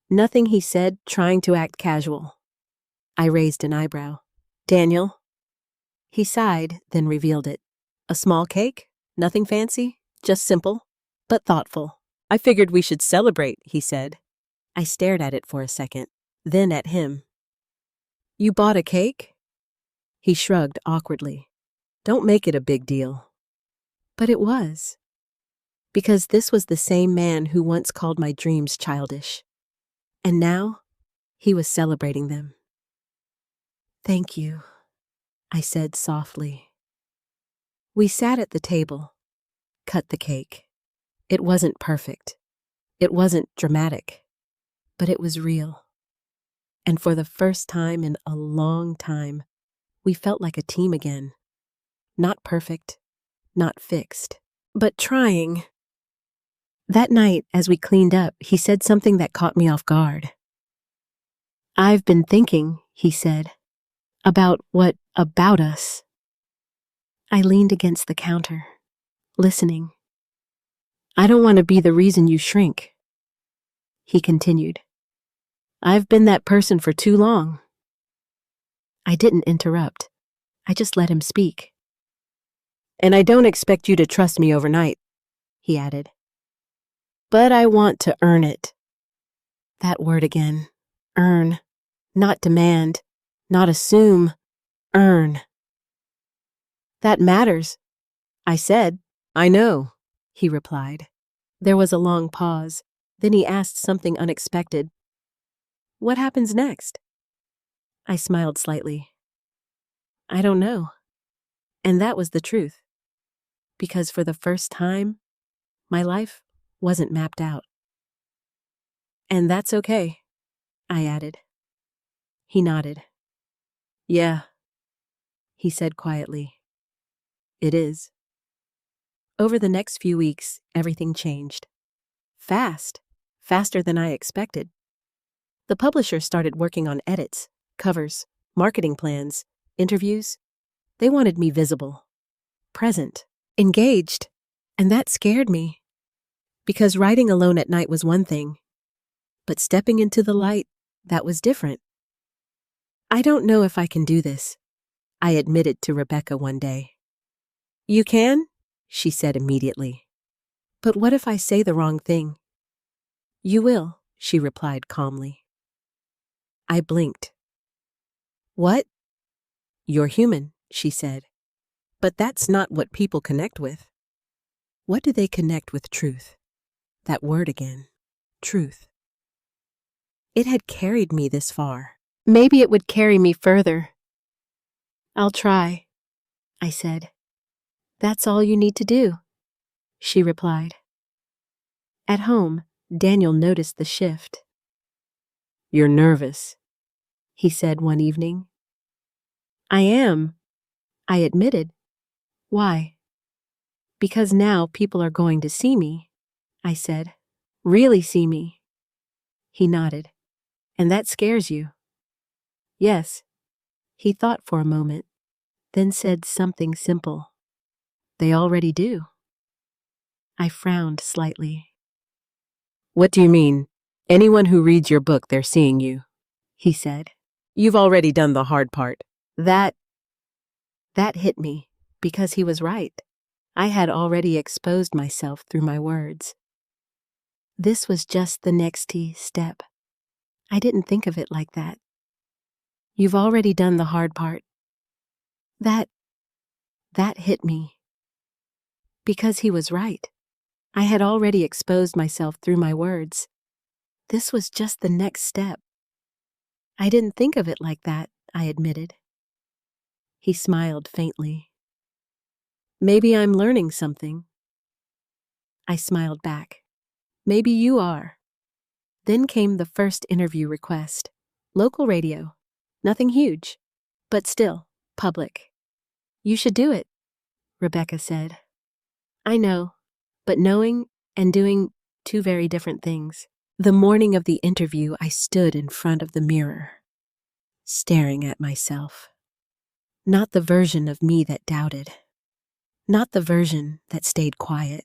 "Nothing," he said, trying to act casual. I raised an eyebrow. "Daniel?" He sighed, then revealed it. "A small cake? Nothing fancy? Just simple, but thoughtful." "I figured we should celebrate," he said. I stared at it for a second, then at him. "You bought a cake?" He shrugged awkwardly. "Don't make it a big deal." But it was. Because this was the same man who once called my dreams childish. And now, he was celebrating them. "Thank you," I said softly. We sat at the table, cut the cake. It wasn't perfect. It wasn't dramatic. But it was real. And for the first time in a long time, we felt like a team again. Not perfect, not fixed, but trying. That night, as we cleaned up, he said something that caught me off guard. "I've been thinking," he said, "about what about us." I leaned against the counter, listening. "I don't want to be the reason you shrink." He continued. "I've been that person for too long." I didn't interrupt. I just let him speak. "And I don't expect you to trust me overnight," he added. "But I want to earn it." That word again. Earn. Not demand. Not assume. Earn. "That matters," I said. "I know," he replied. There was a long pause. Then he asked something unexpected. "What happens next?" I smiled slightly. "I don't know." And that was the truth. Because for the first time, my life wasn't mapped out. "And that's okay," I added. He nodded. "Yeah," he said quietly. "It is." Over the next few weeks, everything changed. Fast. Faster than I expected. The publisher started working on edits, covers, marketing plans, interviews. They wanted me visible, present, engaged, and that scared me. Because writing alone at night was one thing, but stepping into the light That was different. I don't know if I can do this, I admitted to Rebecca one day. You can? She said immediately. But what if I say the wrong thing? You will, she replied calmly. I blinked. What? You're human, she said. But that's not what people connect with. What do they connect with? Truth. That word again. Truth. It had carried me this far. Maybe it would carry me further. I'll try, I said. That's all you need to do, she replied. At home, Daniel noticed the shift. You're nervous, he said one evening. I am, I admitted. Why? Because now people are going to see me, I said. Really see me. He nodded. And that scares you? Yes. He thought for a moment, then said something simple. They already do. I frowned slightly. What do you mean? Anyone who reads your book, they're seeing you, he said. You've already done the hard part. That hit me, because he was right. I had already exposed myself through my words. This was just the next step. I didn't think of it like that. You've already done the hard part. That hit me. Because he was right. I had already exposed myself through my words. This was just the next step. I didn't think of it like that, I admitted. He smiled faintly. Maybe I'm learning something. I smiled back. Maybe you are. Then came the first interview request. Local radio. Nothing huge, but still, public. You should do it, Rebecca said. I know, but knowing and doing, two very different things. The morning of the interview, I stood in front of the mirror, staring at myself. Not the version of me that doubted. Not the version that stayed quiet.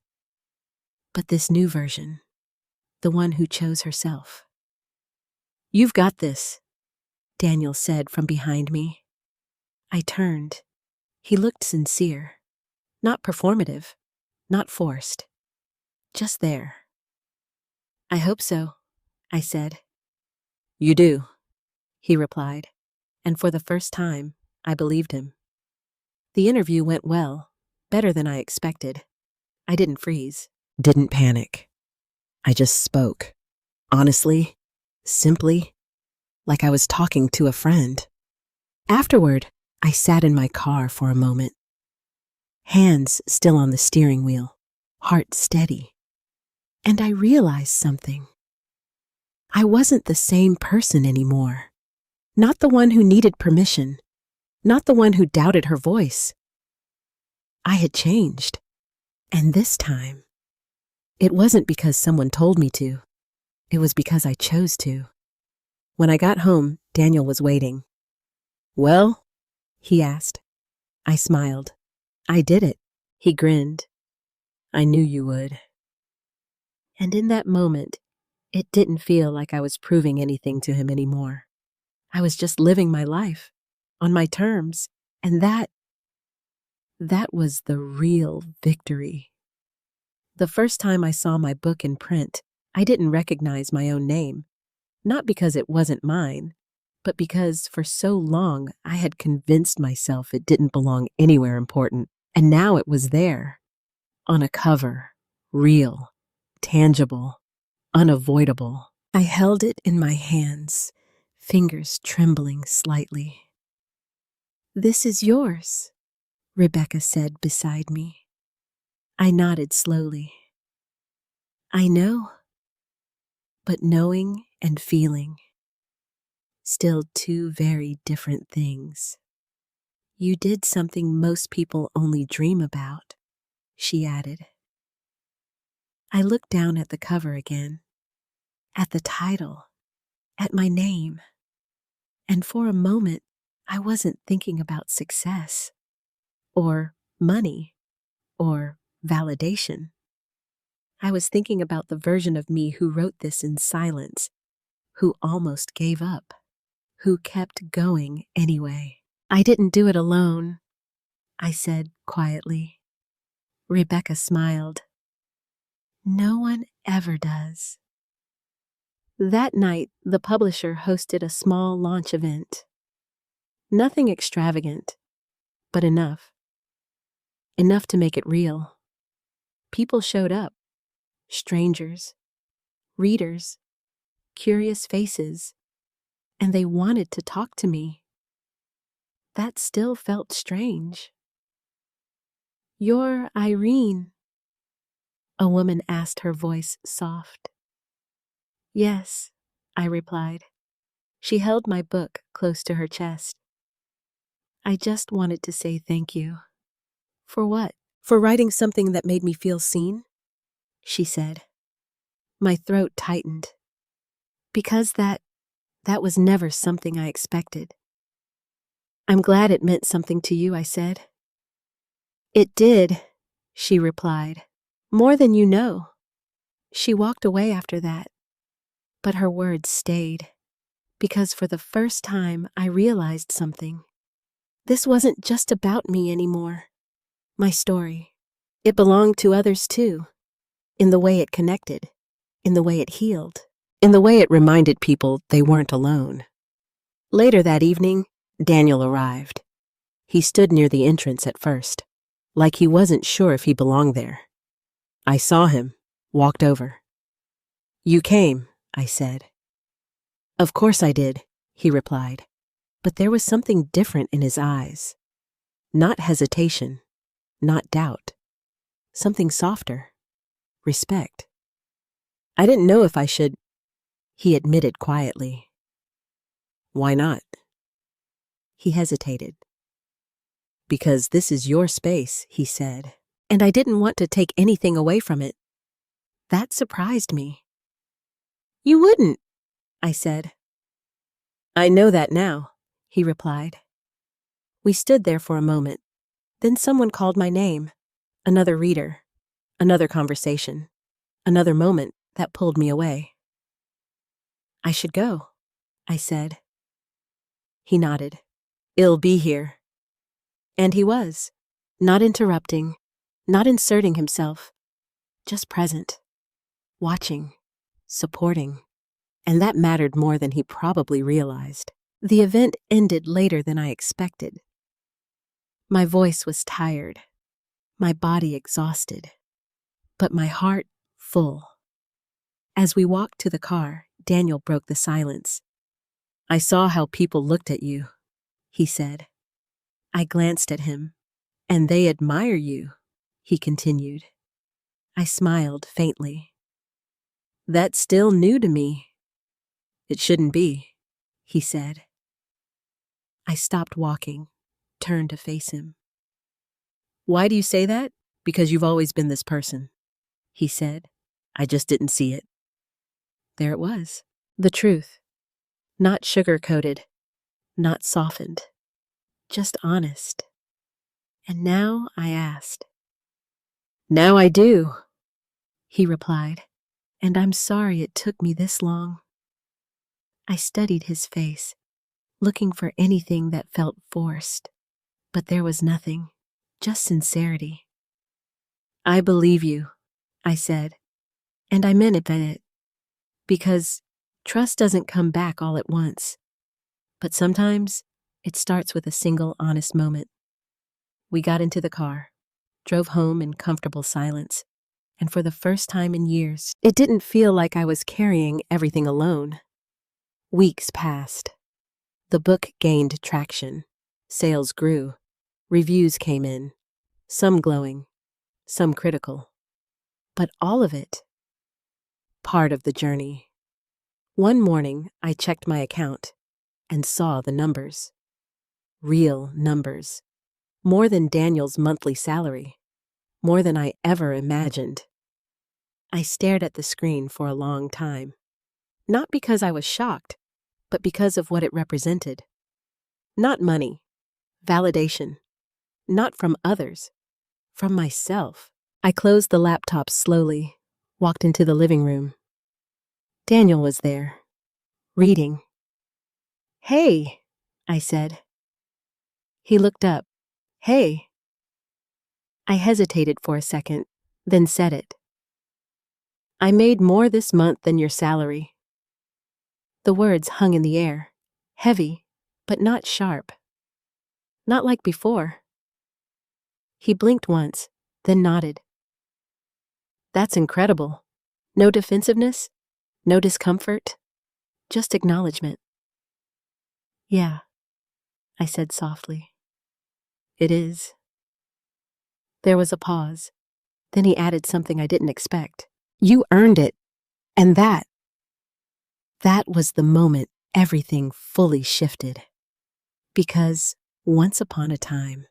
But this new version, the one who chose herself. You've got this, Daniel said from behind me. I turned. He looked sincere. Not performative. Not forced. Just there. I hope so, I said. You do, he replied, and for the first time, I believed him. The interview went well, better than I expected. I didn't freeze. Didn't panic. I just spoke. Honestly, simply, like I was talking to a friend. Afterward, I sat in my car for a moment. Hands still on the steering wheel, heart steady. And I realized something. I wasn't the same person anymore. Not the one who needed permission. Not the one who doubted her voice. I had changed. And this time, it wasn't because someone told me to. It was because I chose to. When I got home, Daniel was waiting. Well? He asked. I smiled. I did it. He grinned. I knew you would. And in that moment, it didn't feel like I was proving anything to him anymore. I was just living my life, on my terms, and that was the real victory. The first time I saw my book in print, I didn't recognize my own name. Not because it wasn't mine, but because for so long I had convinced myself it didn't belong anywhere important, and now it was there, on a cover, real, tangible, unavoidable. I held it in my hands, fingers trembling slightly. This is yours, Rebecca said beside me. I nodded slowly. I know, but knowing and feeling, still two very different things. You did something most people only dream about, she added. I looked down at the cover again, at the title, at my name, and for a moment I wasn't thinking about success, or money, or validation. I was thinking about the version of me who wrote this in silence, who almost gave up, who kept going anyway. I didn't do it alone, I said quietly. Rebecca smiled. No one ever does. That night, the publisher hosted a small launch event. Nothing extravagant, but enough. Enough to make it real. People showed up. Strangers, readers, curious faces, and they wanted to talk to me. That still felt strange. You're Irene, a woman asked, her voice soft. Yes, I replied. She held my book close to her chest. I just wanted to say thank you. For what? For writing something that made me feel seen? She said. My throat tightened. Because that was never something I expected. I'm glad it meant something to you, I said. It did, she replied. More than you know. She walked away after that, but her words stayed, because for the first time I realized something. This wasn't just about me anymore. My story. It belonged to others too, in the way it connected, in the way it healed, in the way it reminded people they weren't alone. Later that evening, Daniel arrived. He stood near the entrance at first, like he wasn't sure if he belonged there. I saw him, walked over. You came, I said. Of course I did, he replied, but there was something different in his eyes. Not hesitation, not doubt. Something softer. Respect. I didn't know if I should, he admitted quietly. Why not? He hesitated. Because this is your space, he said, and I didn't want to take anything away from it. That surprised me. You wouldn't, I said. I know that now, he replied. We stood there for a moment. Then someone called my name. Another reader. Another conversation. Another moment that pulled me away. I should go, I said. He nodded. It'll be here. And he was, not interrupting, not inserting himself, just present, watching, supporting. And that mattered more than he probably realized. The event ended later than I expected. My voice was tired, my body exhausted, but my heart full. As we walked to the car, Daniel broke the silence. I saw how people looked at you, he said. I glanced at him. And they admire you, he continued. I smiled faintly. That's still new to me. It shouldn't be, he said. I stopped walking, turned to face him. Why do you say that? Because you've always been this person, he said. I just didn't see it. There it was, the truth. Not sugar-coated, not softened, just honest. And now I asked. Now I do, he replied, and I'm sorry it took me this long. I studied his face, looking for anything that felt forced, but there was nothing, just sincerity. I believe you, I said, and I meant it, because trust doesn't come back all at once, but sometimes it starts with a single honest moment. We got into the car, drove home in comfortable silence, and for the first time in years, it didn't feel like I was carrying everything alone. Weeks passed. The book gained traction. Sales grew. Reviews came in, some glowing, some critical. But all of it, part of the journey. One morning, I checked my account and saw the numbers. Real numbers. More than Daniel's monthly salary. More than I ever imagined. I stared at the screen for a long time. Not because I was shocked, but because of what it represented. Not money, validation, not from others, from myself. I closed the laptop slowly, walked into the living room. Daniel was there, reading. "Hey," I said. He looked up. "Hey." I hesitated for a second, then said it. "I made more this month than your salary." The words hung in the air, heavy, but not sharp. Not like before. He blinked once, then nodded. "That's incredible. No defensiveness, no discomfort, just acknowledgement." "Yeah," I said softly. "It is." There was a pause. Then he added something I didn't expect. "You earned it. And that was the moment everything fully shifted. Because once upon a time,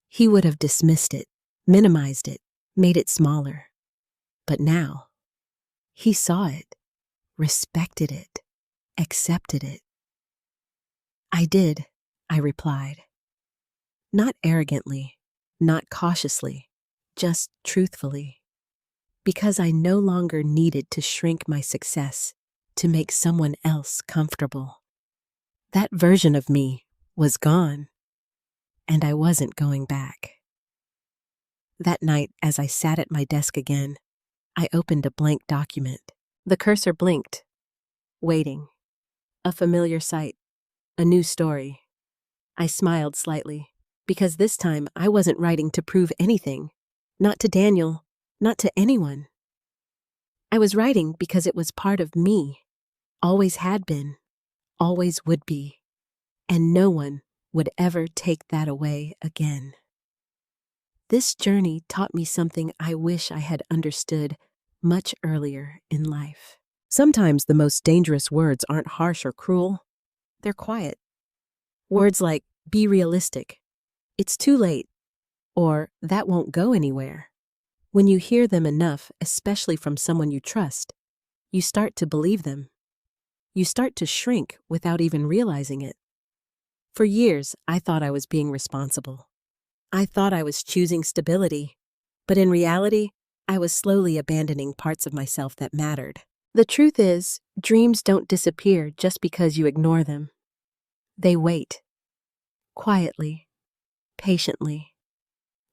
he would have dismissed it, minimized it, made it smaller. But now, he saw it, respected it, accepted it. "I did," I replied. Not arrogantly, not cautiously, just truthfully. Because I no longer needed to shrink my success to make someone else comfortable. That version of me was gone, and I wasn't going back. That night, as I sat at my desk again, I opened a blank document. The cursor blinked, waiting. A familiar sight, a new story. I smiled slightly, because this time I wasn't writing to prove anything. Not to Daniel, not to anyone. I was writing because it was part of me, always had been, always would be, and no one would ever take that away again. This journey taught me something I wish I had understood much earlier in life. Sometimes the most dangerous words aren't harsh or cruel, they're quiet. Words like, "be realistic," "it's too late," or "that won't go anywhere." When you hear them enough, especially from someone you trust, you start to believe them. You start to shrink without even realizing it. For years, I thought I was being responsible. I thought I was choosing stability, but in reality, I was slowly abandoning parts of myself that mattered. The truth is, dreams don't disappear just because you ignore them. They wait, quietly, patiently,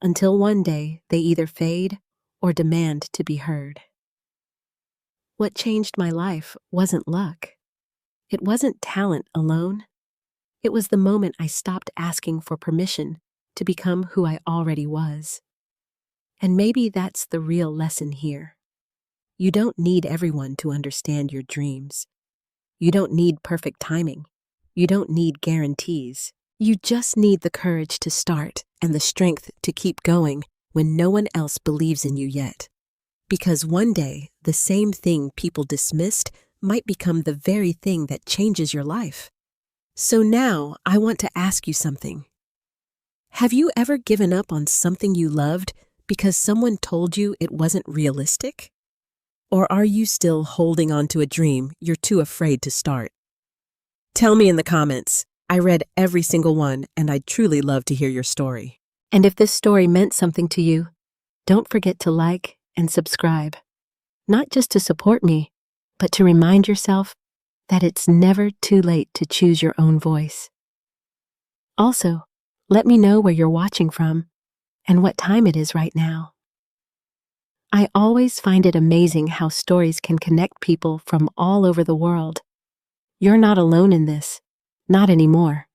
until one day they either fade or demand to be heard. What changed my life wasn't luck. It wasn't talent alone. It was the moment I stopped asking for permission to become who I already was. And maybe that's the real lesson here. You don't need everyone to understand your dreams. You don't need perfect timing. You don't need guarantees. You just need the courage to start and the strength to keep going when no one else believes in you yet. Because one day, the same thing people dismissed might become the very thing that changes your life. So now, I want to ask you something. Have you ever given up on something you loved because someone told you it wasn't realistic? Or are you still holding on to a dream you're too afraid to start? Tell me in the comments. I read every single one, and I'd truly love to hear your story. And if this story meant something to you, don't forget to like and subscribe. Not just to support me, but to remind yourself that it's never too late to choose your own voice. Also, let me know where you're watching from and what time it is right now. I always find it amazing how stories can connect people from all over the world. You're not alone in this, not anymore.